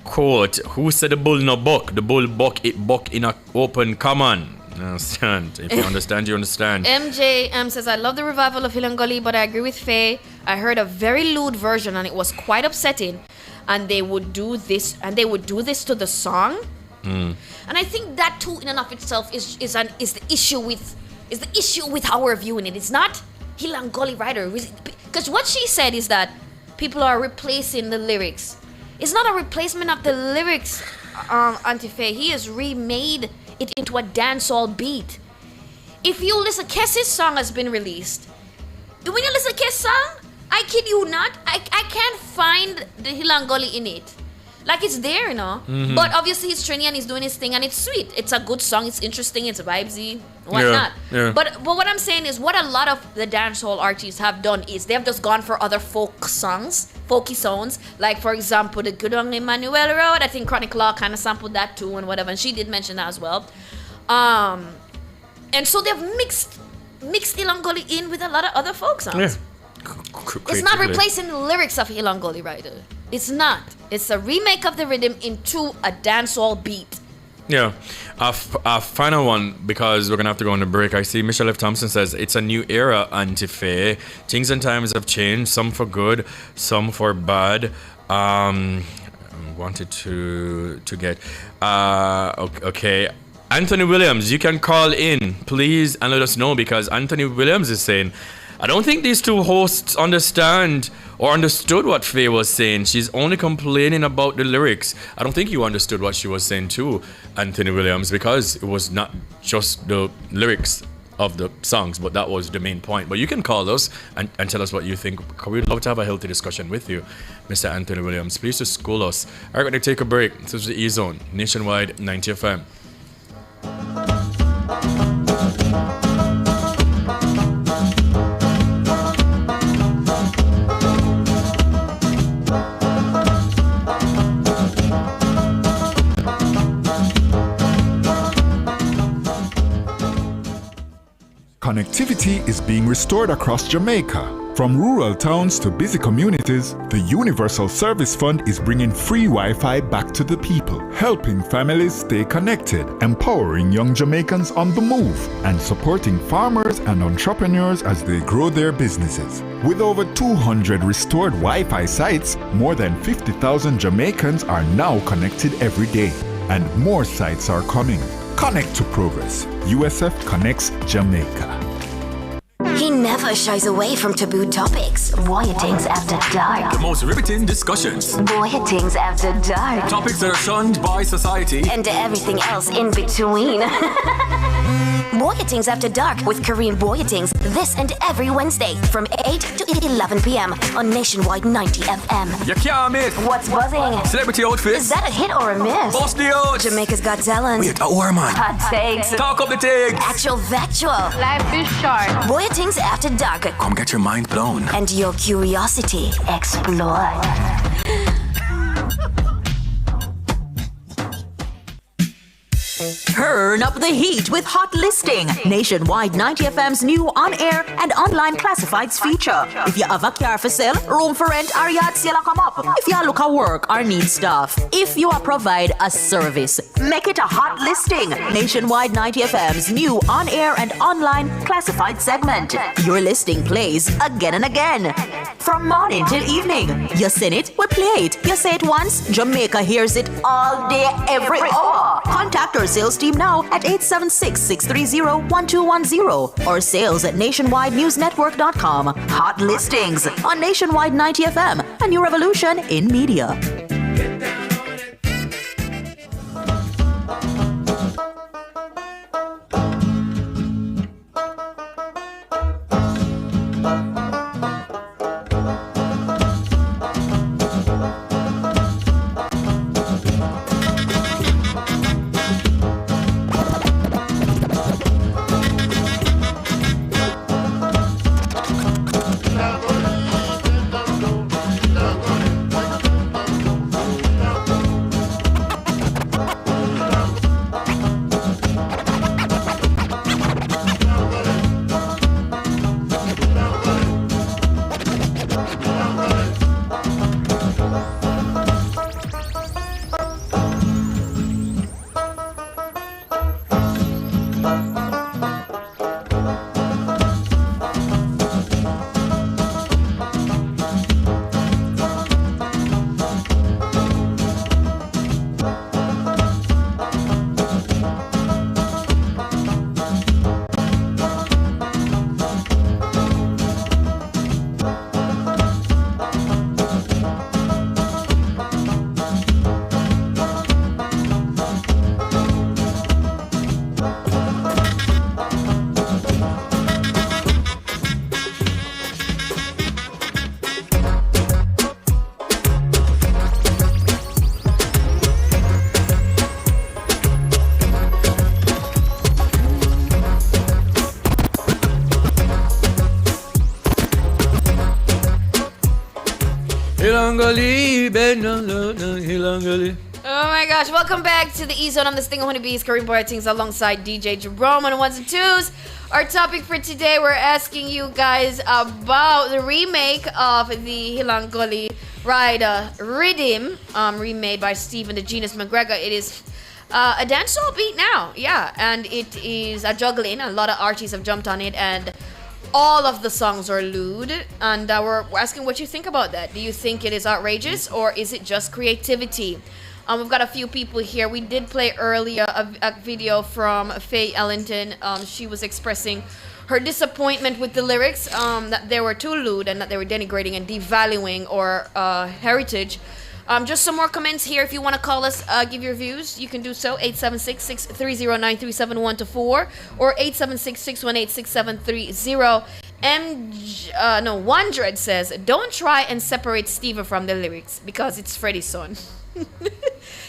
quote, who said the bull no buck? The bull buck, it buck in a open common. Understand? If you understand, you understand. MJ says, I love the revival of Hilangoli, but I agree with Faye. I heard a very lewd version and it was quite upsetting. And they would do this to the song. And I think that too in and of itself is the issue with how we're viewing it. It's not Hilangoli writer, because what she said is that people are replacing the lyrics. It's not a replacement of the lyrics, Auntie Faye. He has remade it into a dancehall beat. If you listen, Kess's song has been released. When you listen to Kess's song, I kid you not, I can't find the Hilangoli in it. Like, it's there, you know. Mm-hmm. But obviously he's trendy and he's doing his thing and it's sweet. It's a good song, it's interesting, it's vibesy, whatnot. Yeah. But what I'm saying is, what a lot of the dancehall artists have done is they've just gone for other folky songs. Like, for example, the Good on Emmanuel Road. I think Chronic Law kind of sampled that too and whatever. And she did mention that as well. And so they've mixed Hilangoli in with a lot of other folk songs. Yeah. It's not replacing the lyrics of Hilangoli Rider. It's not. It's a remake of the rhythm into a dancehall beat. Yeah. Our final one, because we're going to have to go on a break. I see Michelle F. Thompson says, it's a new era, Auntie Faye. Things and times have changed, some for good, some for bad. Wanted to get... okay. Anthony Williams, you can call in, please, and let us know, because Anthony Williams is saying, I don't think these two hosts understand or understood what Faye was saying. She's only complaining about the lyrics. I don't think you understood what she was saying too, Anthony Williams, because it was not just the lyrics of the songs, but that was the main point. But you can call us and tell us what you think. We'd love to have a healthy discussion with you, Mr. Anthony Williams. Please just school us. All right, we're going to take a break. This is the E-Zone, Nationwide 90 FM. Connectivity is being restored across Jamaica. From rural towns to busy communities, the Universal Service Fund is bringing free Wi-Fi back to the people, helping families stay connected, empowering young Jamaicans on the move, and supporting farmers and entrepreneurs as they grow their businesses. With over 200 restored Wi-Fi sites, more than 50,000 Jamaicans are now connected every day, and more sites are coming. Connect to progress. USF connects Jamaica. He never shies away from taboo topics. Voyagings after dark. The most riveting discussions. Voyagings after dark. Topics that are shunned by society. And everything else in between. Voyagings After Dark with Kareem Voyagings this and every Wednesday from 8 to 11 p.m. on Nationwide 90 FM. You can't miss. What's buzzing? Celebrity outfits. Is that a hit or a miss? Boss the odds. Jamaica's Got Talent. Wait, war man. Hot takes. Talk up the takes. Actual factual. Life is short. Voyagings After Dark. Come get your mind blown. And your curiosity explored. Turn up the heat with Hot Listing, Nationwide 90 FM's new on-air and online classifieds feature. If you have a car for sale, room for rent, or yard sale come up. If you look at work or need stuff. If you provide a service, make it a Hot Listing, Nationwide 90 FM's new on-air and online classified segment. Your listing plays again and again. From morning till evening. You sing it, we play it. You say it once, Jamaica hears it all day, every hour. Contact our sales team now at 876-630-1210 or sales at nationwidenewsnetwork.com. Hot listings on Nationwide 90 FM, a new revolution in media. Oh my gosh, welcome back to the E-Zone on this thing of Honeybees, Kareem Boyatings alongside DJ Jerome on the ones and twos. Our topic for today, we're asking you guys about the remake of the Hilangoli Ride Rhythm, remade by Stephen the Genius McGregor. It is a dancehall beat now, yeah, and it is a juggling. A lot of artists have jumped on it, and all of the songs are lewd, and we're asking what you think about that. Do you think it is outrageous, or is it just creativity? We've got a few people here. We did play earlier a video from Faye Ellington. She was expressing her disappointment with the lyrics, that they were too lewd and that they were denigrating and devaluing our heritage. Just some more comments here. If you want to call us, give your views, you can do so. 876-630-9371-4 or 876-618-6730. One Dread says, don't try and separate Steve from the lyrics because it's Freddie's son.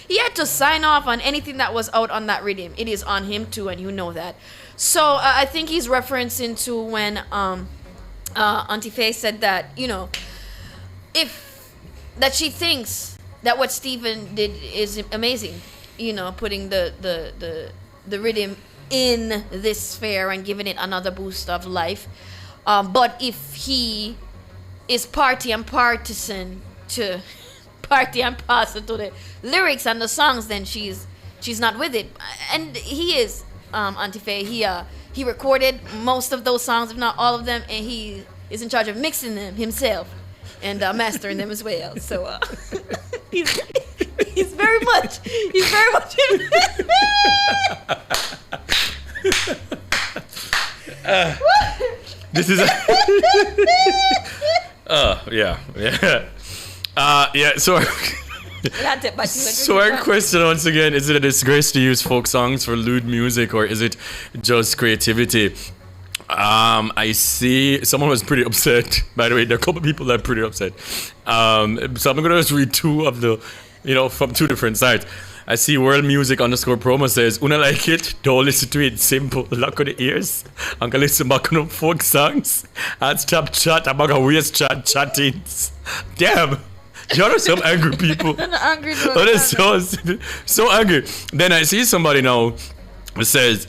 He had to sign off on anything that was out on that rhythm. It is on him too, and you know that. So I think he's referencing to when Auntie Faye said that, that she thinks that what Stephen did is amazing, putting the rhythm in this sphere and giving it another boost of life. But if he is party and partisan to the lyrics and the songs, then she's not with it. And he is, Auntie Faye. He recorded most of those songs, if not all of them, and he is in charge of mixing them himself and mastering them as well. So he's very much this is So our question once again, is it a disgrace to use folk songs for lewd music, or is it just creativity? I see someone was pretty upset. By the way, there are a couple of people that are pretty upset. So I'm going to just read two of the, from two different sides. I see World Music _promo says, Una like it, don't listen to it, simple, lock on the ears. I'm going to listen back on folk songs and stop chat, I'm going to waste chatting. Damn. Y'all are some angry people. Angry. So angry. Then I see somebody now who says,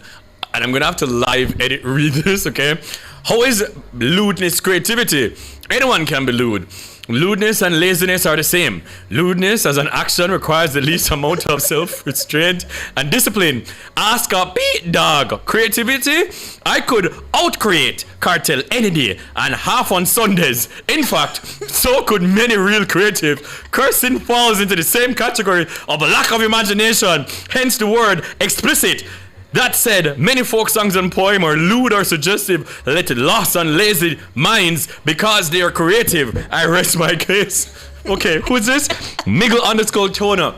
and I'm gonna have to live edit read this, okay? How is lewdness creativity? Anyone can be lewd. Lewdness and laziness are the same. Lewdness as an action requires the least amount of self-restraint and discipline. Ask a beat dog. Creativity? I could out-create Cartel any day and half on Sundays. In fact, so could many real creative. Cursing falls into the same category of a lack of imagination. Hence the word explicit. That said, many folk songs and poems are lewd or suggestive, let lost on lazy minds because they are creative. I rest my case. Okay, who's this? Miggle_Tona.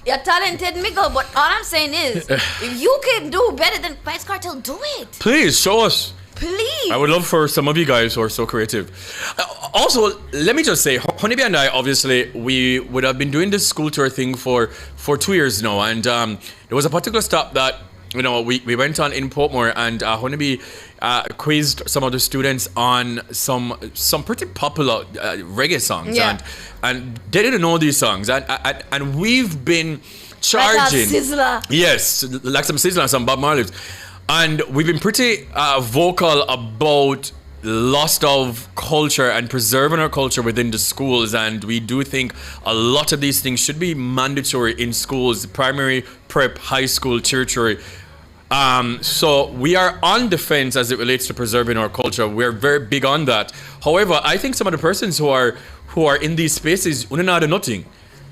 You're talented, Miggle, but all I'm saying is, if you can do better than Vybz Kartel, do it. Please, show us. Please. I would love for some of you guys who are so creative. Also, let me just say, Honeybee and I, obviously, we would have been doing this school tour thing for 2 years now, and there was a particular stop that we went on in Portmore, and Honeybee quizzed some of the students on some pretty popular reggae songs, and they didn't know these songs, and we've been charging, like a Sizzler. Yes, like some Sizzler and some Bob Marley's, and we've been pretty vocal about loss of culture and preserving our culture within the schools, and we do think a lot of these things should be mandatory in schools, primary, prep, high school, tertiary. So we are on the fence as it relates to preserving our culture. We're very big on that. However, I think some of the persons who are in these spaces don't know nothing.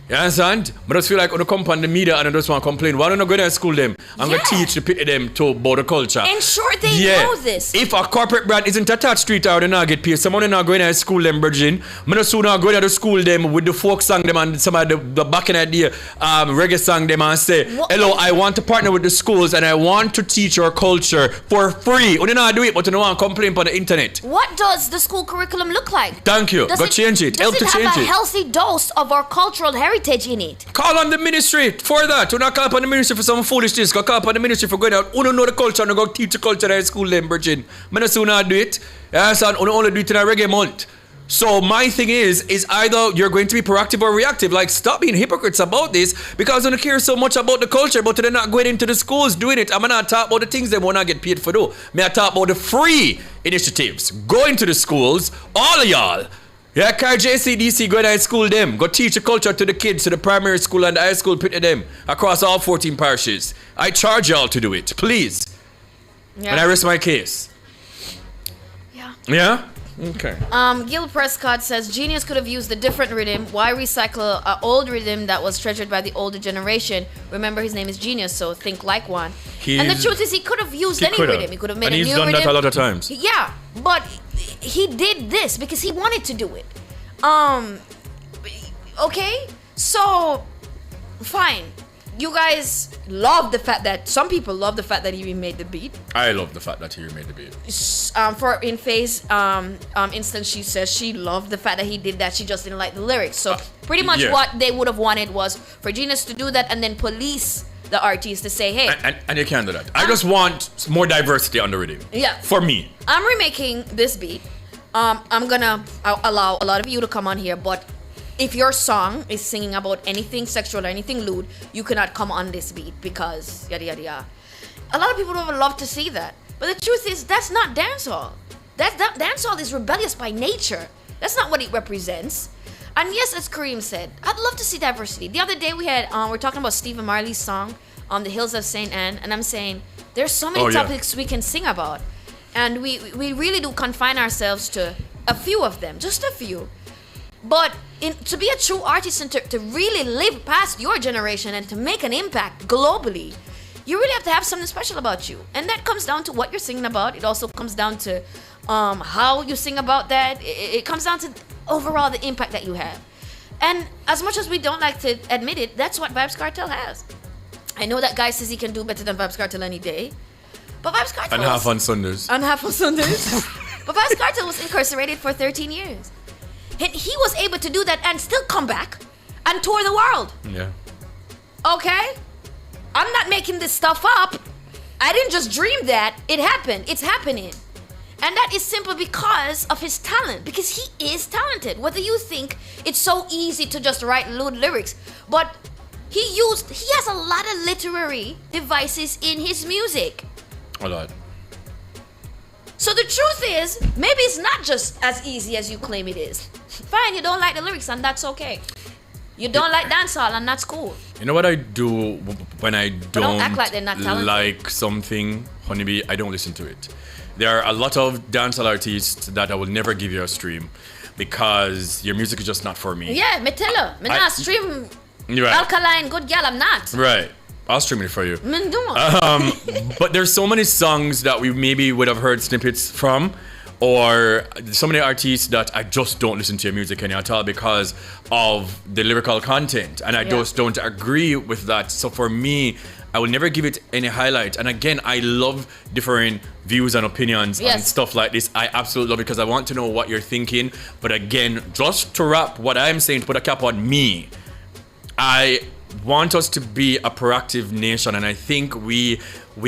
You understand? But I just feel like when I come on the media and I just want to complain, why don't I go there and school them? I'm going to teach the people them to about the culture. Ensure they know this. If a corporate brand isn't attached to it, or they not get paid, someone not going there and school them, Virgin. I'm not soon go there to school them with the folk song them and some of the back in the day reggae song them and say, hello, I want to partner with the schools and I want to teach our culture for free. You not do it, but you don't want to complain on the internet. What does the school curriculum look like? Thank you. Go change it. Help to change it. Does it have a healthy dose of our cultural heritage in it? Call on the ministry for that. Do not call upon the ministry for some foolishness. Go call upon the ministry for going out. You don't know the culture and go teach the culture at school then, Virgin. I don't soon do it. Yes, and only do it in a reggae month. So my thing is either you're going to be proactive or reactive. Like, stop being hypocrites about this, because I don't care so much about the culture, but they're not going into the schools doing it. I'm not talking about the things they will not get paid for though. I talk about the free initiatives. Go into the schools, all of y'all. Yeah, car JCDC, go to school them. Go teach the culture to the kids, to the primary school and the high school, put to them across all 14 parishes. I charge y'all to do it, please. Yeah. And I rest my case. Yeah. Yeah? Okay. Gil Prescott says, Genius could have used a different rhythm. Why recycle an old rhythm that was treasured by the older generation? Remember, his name is Genius, so think like one. And the truth is, he could have used any rhythm. He could have made a new rhythm. And he's done that a lot of times. Yeah, but he did this because he wanted to do it. Okay, so fine. You guys love the fact that some people love the fact that he remade the beat. I love the fact that he remade the beat. For in Faye's instance, she says she loved the fact that he did that. She just didn't like the lyrics. So pretty much what they would have wanted was for Genius to do that and then police the artist to say, hey. And you can't do that. I just want more diversity on the rhythm. Yeah. For me. I'm remaking this beat. I'm gonna allow a lot of you to come on here, but if your song is singing about anything sexual or anything lewd, you cannot come on this beat because yada yada yada. A lot of people would love to see that, but the truth is that's not dancehall. That dancehall is rebellious by nature. That's not what it represents. And yes, as Kareem said, I'd love to see diversity. The other day we're talking about Stephen Marley's song on the Hills of St. Anne, and I'm saying there's so many topics we can sing about, and we really do confine ourselves to a few of them, just a few. But to be a true artist and to really live past your generation and to make an impact globally, you really have to have something special about you. And that comes down to what you're singing about. It also comes down to how you sing about that. It comes down to overall the impact that you have. And as much as we don't like to admit it, that's what Vybz Kartel has. I know that guy says he can do better than Vybz Kartel any day. But Vybz Kartel And half on Sundays. And half on Sundays. But Vybz Kartel was incarcerated for 13 years. And he was able to do that and still come back and tour the world. Yeah. Okay? I'm not making this stuff up. I didn't just dream that. It happened. It's happening. And that is simply because of his talent. Because he is talented. Whether you think it's so easy to just write lewd lyrics. But he has a lot of literary devices in his music. A lot. So the truth is, maybe it's not just as easy as you claim it is. fine, you don't like the lyrics, and that's okay. You don't like dancehall, and that's cool. You know what I do when I don't act like they're not talented. like something, Honeybee? I don't listen to it. There are a lot of dancehall artists that I will never give you a stream because your music is just not for me. Yeah, me tell her. Me not stream Right. Alkaline Good Gal, I'm not. Right. I'll stream it for you. Me don't. But there's so many songs that we maybe would have heard snippets from, or so many artists that I just don't listen to your music any at all because of the lyrical content, and I just don't agree with that. So for me, I will never give it any highlight. And again, I love different views and opinions and stuff like this. I absolutely love it because I want to know what you're thinking. But again, just to wrap what I'm saying, to put a cap on me, I want us to be a proactive nation, and I think we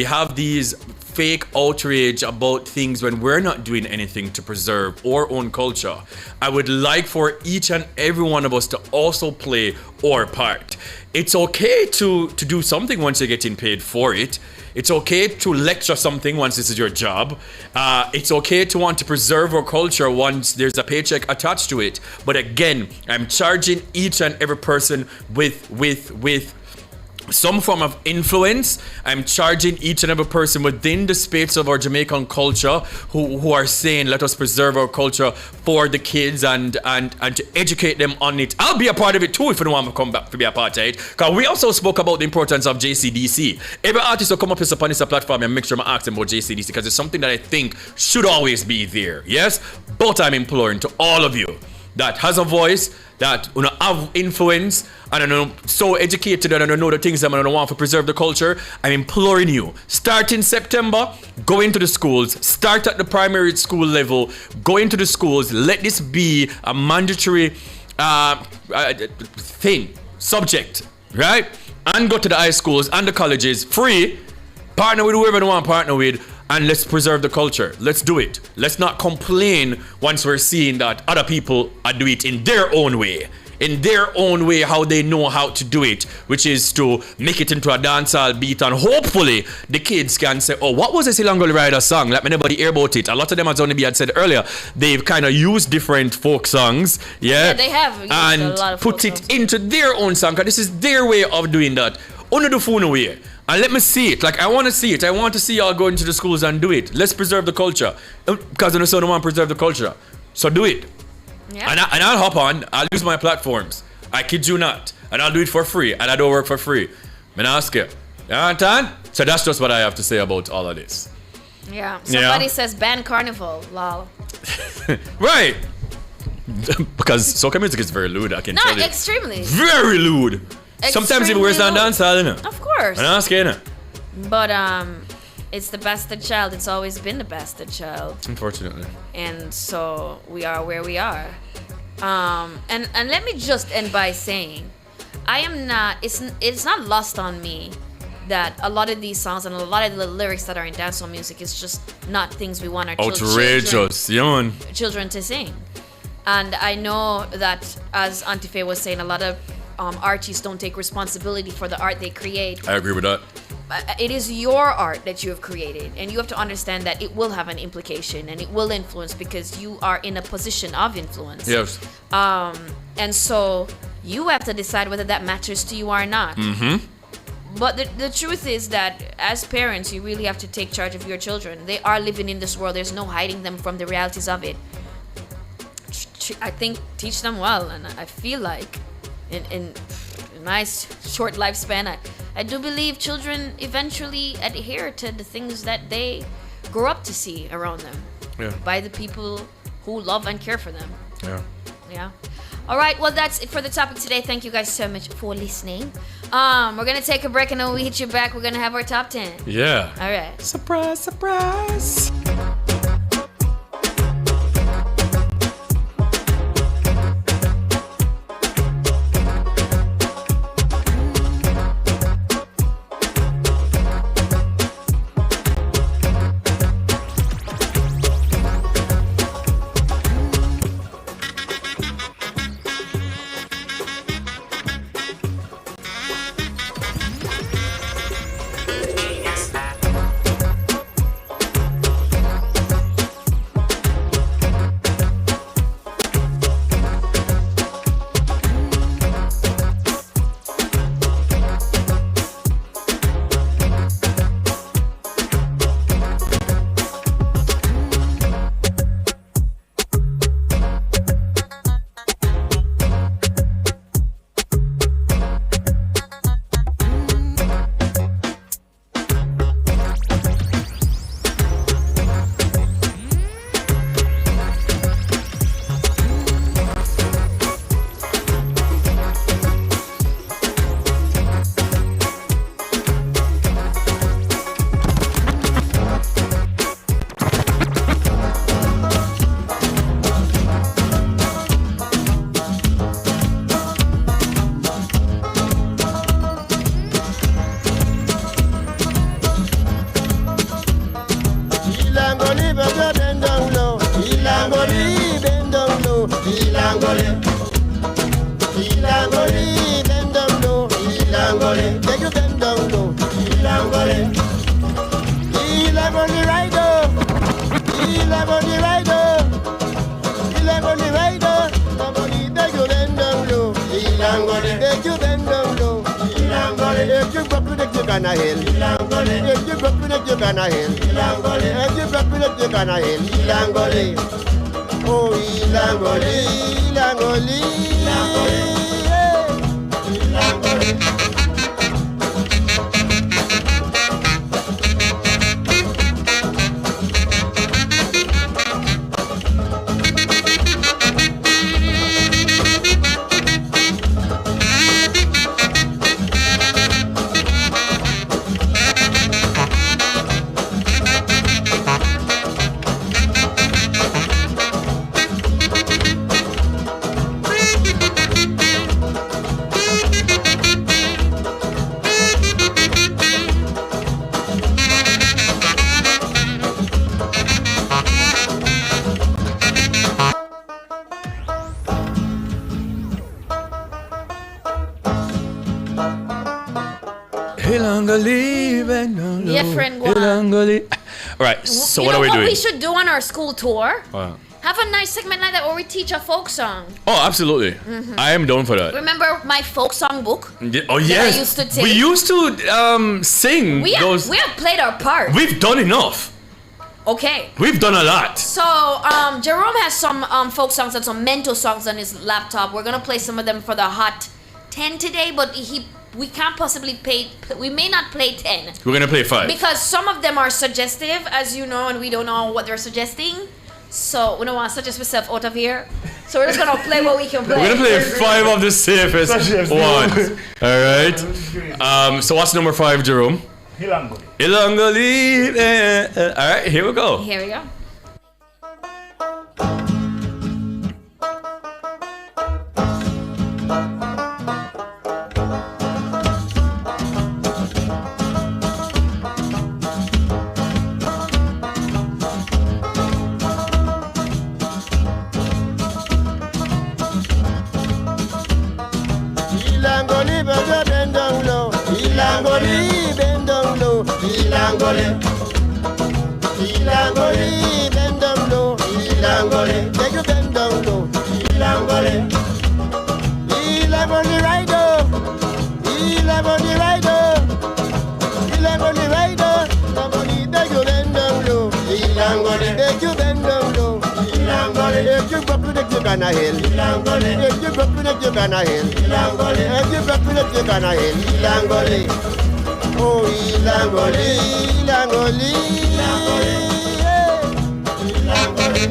have these fake outrage about things when we're not doing anything to preserve our own culture. I would like for each and every one of us to also play our part. It's okay to do something once you're getting paid for it. It's okay to lecture something once this is your job. It's okay to want to preserve our culture once there's a paycheck attached to it. But again, I'm charging each and every person with some form of influence. I'm charging each and every person within the space of our Jamaican culture who are saying, let us preserve our culture for the kids and to educate them on it. I'll be a part of it too if you don't want to come back to be a part of it. Because we also spoke about the importance of JCDC. Every artist will come up upon this platform and make sure I ask them about JCDC because it's something that I think should always be there. Yes? But I'm imploring to all of you that has a voice, that have influence, and I know so educated and I know the things that I don't want to preserve the culture. I'm imploring you, start in September, go into the schools, start at the primary school level, go into the schools, let this be a mandatory subject, right? And go to the high schools and the colleges, free, partner with whoever you want to partner with, and let's preserve the culture. Let's do it. Let's not complain once we're seeing that other people are doing it in their own way. In their own way, how they know how to do it, which is to make it into a dancehall beat, and hopefully the kids can say, oh, what was this Ilangoli Rider song? Let me nobody hear about it. A lot of them, as Only had said earlier, they've kind of used different folk songs, Yeah, they have used and a lot of put it into their own song, because this is their way of doing that. Under the phone away. And let me see it. Like, I want to see it. I want to see y'all go into the schools and do it. Let's preserve the culture. Because I don't want to preserve the culture. So do it. Yeah. And I'll hop on. I'll use my platforms. I kid you not. And I'll do it for free. And I don't work for free. I'm ask you. You understand? So that's just what I have to say about all of this. Yeah. Somebody says ban carnival. Lol. Right. Because soca music is very lewd, I can tell you. Not extremely. Very lewd. Sometimes even worse than dancehall, innit? Of course. And ask you, innit? But it's the bastard child. It's always been the bastard child. Unfortunately. And so we are where we are. And let me just end by saying, I am not. It's not lost on me that a lot of these songs and a lot of the lyrics that are in dancehall music is just not things we want our outrageous, children to sing. And I know that, as Auntie Faye was saying, a lot of artists don't take responsibility for the art they create. I agree with that. It is your art that you have created, and you have to understand that it will have an implication and it will influence because you are in a position of influence. Yes. And so you have to decide whether that matters to you or not. Mm-hmm. But the truth is that as parents, you really have to take charge of your children. They are living in this world. There's no hiding them from the realities of it. I think teach them well, and I feel like in my short lifespan, I do believe children eventually adhere to the things that they grow up to see around them by the people who love and care for them. Yeah. All right, well, that's it for the topic today. Thank you guys so much for listening. We're gonna take a break, and then when we hit you back, we're gonna have our top 10. Yeah. All right. Surprise, surprise. predict you're gonna hell. If you go predict you're gonna hell. If you go predict you're gonna hell. Ilangoli. Oh, Ilangoli, Ilangoli, Ilangoli. Yeah, friend, All right, so what are we doing? We should do on our school tour? Wow. Have a nice segment like that where we teach a folk song. Oh, absolutely. I am down for that. Remember my folk song book? Oh, yes. I used to take? We used to sing those. We have played our part. We've done enough. Okay. We've done a lot. So, Jerome has some folk songs and some mental songs on his laptop. We're gonna play some of them for the Hot 10 today, but we can't possibly we may not play 10. We're gonna play 5. Because some of them are suggestive, as you know, and we don't know what they're suggesting. So we don't want to suggest myself out of here. So we're just gonna play what we can play. We're gonna play 5 of the safest ones. Alright. So what's number 5, Jerome? Ilangoli. Ilangoli. Alright, here we go. Here we go. Ilangoli, baby, bend down low. Ilangoli, bend down low. Ilangoli. Ilangoli, bend down low. Ilangoli, take you bend down low. Ilangoli. Ilangoli rider. Ilangoli rider. Ilangoli rider. Ilangoli, take you bend down low. Ilangoli, take you bend down low. Ilangoli, if you go predict you're gonna hell. Ilangoli, if you go predict you're gonna hell. Ilangoli, if you go predict you're gonna hell. Ilangoli, oh Ilangoli, Ilangoli, Ilangoli.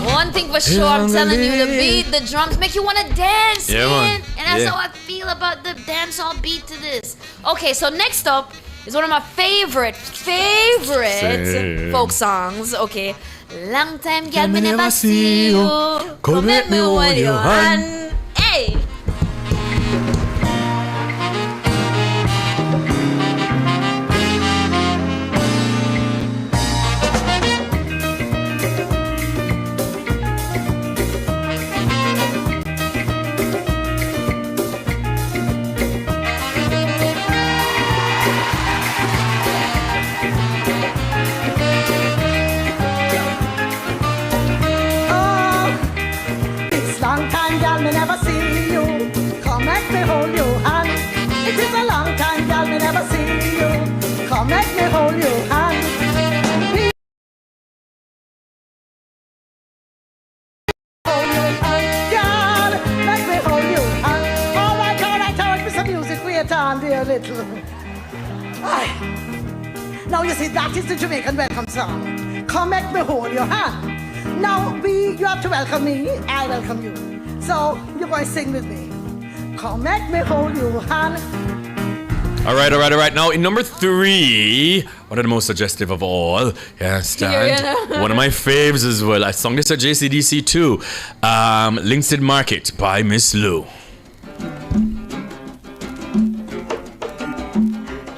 One thing for sure, I'm telling you, the beat, the drums make you want to dance, Yeah, man. man. And that's Yeah. how I feel about the dancehall beat to this. Okay, so next up is one of my favorite Say. folk songs. Okay, long time, girl, me never see you. Come at me with your hand. Hey. It's long time, girl, me never see you. Come let me hold your hand. It is a long time, girl, me never see you. Come let me hold your hand. Hold your hand, girl, let me hold your hand. All right, with some music, wait on, dear little. Aye. Now you see, that is the Jamaican welcome song. Come let me hold your hand. Now, you have to welcome me, I welcome you. So, you're going to sing with me. Come let me hold your hand. All right. Now, in number 3, one of the most suggestive of all, yes, Yeah. one of my faves as well. I sung this at JCDC too. Linstead Market by Miss Lou.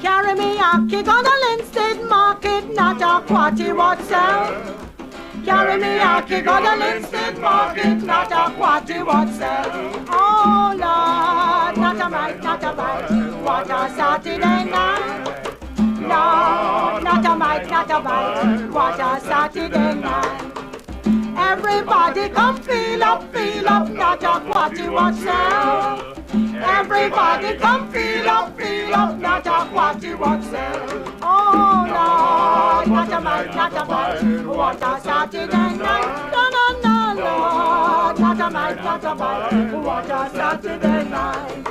Carry me a kick on a Linstead Market, not a quatty what sell. Carry me a kick on a Linstead Market, not a quatty what sell. Oh Lord, not a bite, what a Saturday night. No, not a bite, what a Saturday night. Every Everybody come feel up, not a quatty what sell. Everybody come feel up, not a quatty what sell. Oh Lord, not a mic, what a Saturday night. No, Lord, not a mic, what a Saturday night.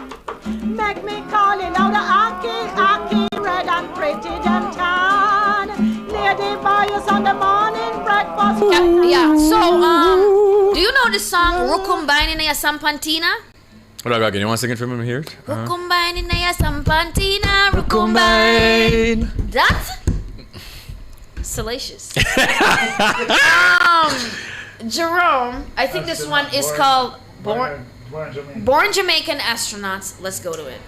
Make me call it out the Aki, red and pretty them tan. Lady boys on the morning breakfast. Yeah, so, do you know the song Rukumbain in a Sampantina? Hold on, again. You want a second for me here? Rukumbain in a Sampantina, Rukumbain. That's salacious. Jerome, I think this one is called Born Jamaican Astronauts. Let's go to it.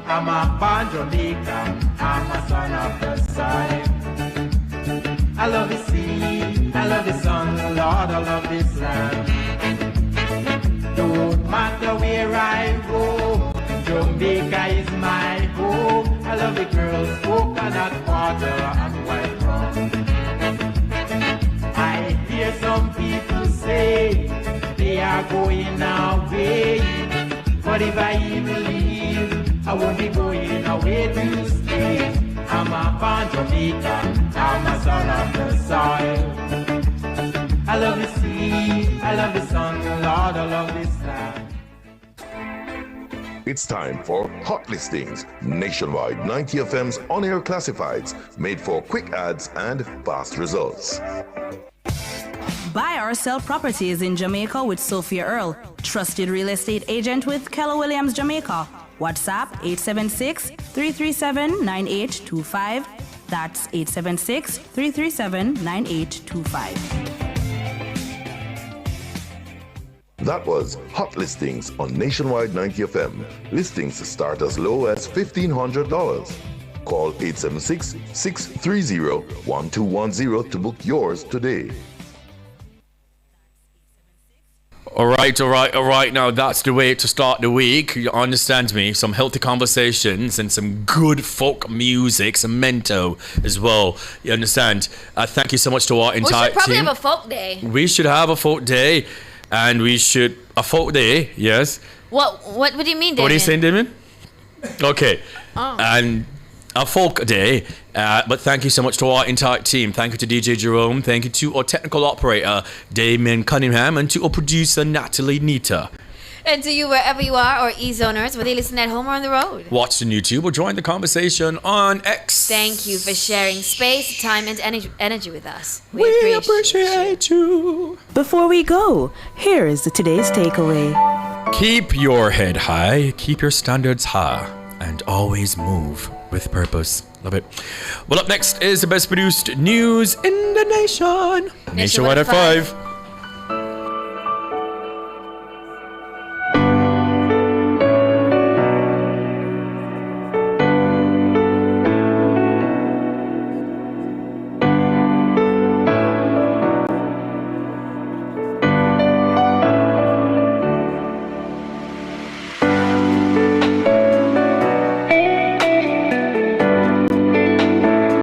I'm a born Jamaican, I'm a son of the soil. I love the sea, I love the sun, Lord, I love this land. Don't matter where I go, Jamaica is my home. I love the girls, coconut water and white rum. I hear some people say they are going away, but if I even leave, I won't be going away to stay. I'm a born Jamaican, I'm a son of the soil. I love the sea, I love the sun, Lord, I love this land. It's time for Hot Listings, Nationwide 90 FM's on-air classifieds, made for quick ads and fast results. Buy or sell properties in Jamaica with Sophia Earle, trusted real estate agent with Keller Williams Jamaica. WhatsApp 876-337-9825. That's 876-337-9825. That was Hot Listings on Nationwide 90 FM. Listings start as low as $1,500. Call 876-630-1210 to book yours today. All right. Now that's the way to start the week. You understand me? Some healthy conversations and some good folk music, some mento as well. You understand? Thank you so much to our entire team. We should probably have a folk day. We should have a folk day, and a folk day. Yes. What do you mean, Damien? What are you saying, Damien? Okay. Oh. And a folk day. But thank you so much to our entire team. Thank you to DJ Jerome. Thank you to our technical operator, Damien Cunningham, and to our producer, Natalie Nita. And to you, wherever you are, or E-Zoners, whether you listen at home or on the road. Watch on YouTube or join the conversation on X. Thank you for sharing space, time, and energy with us. We appreciate you. Before we go, here is today's takeaway. Keep your head high, keep your standards high, and always move with purpose. Love it. Well, up next is the best produced news in the nation. Nationwide at 5.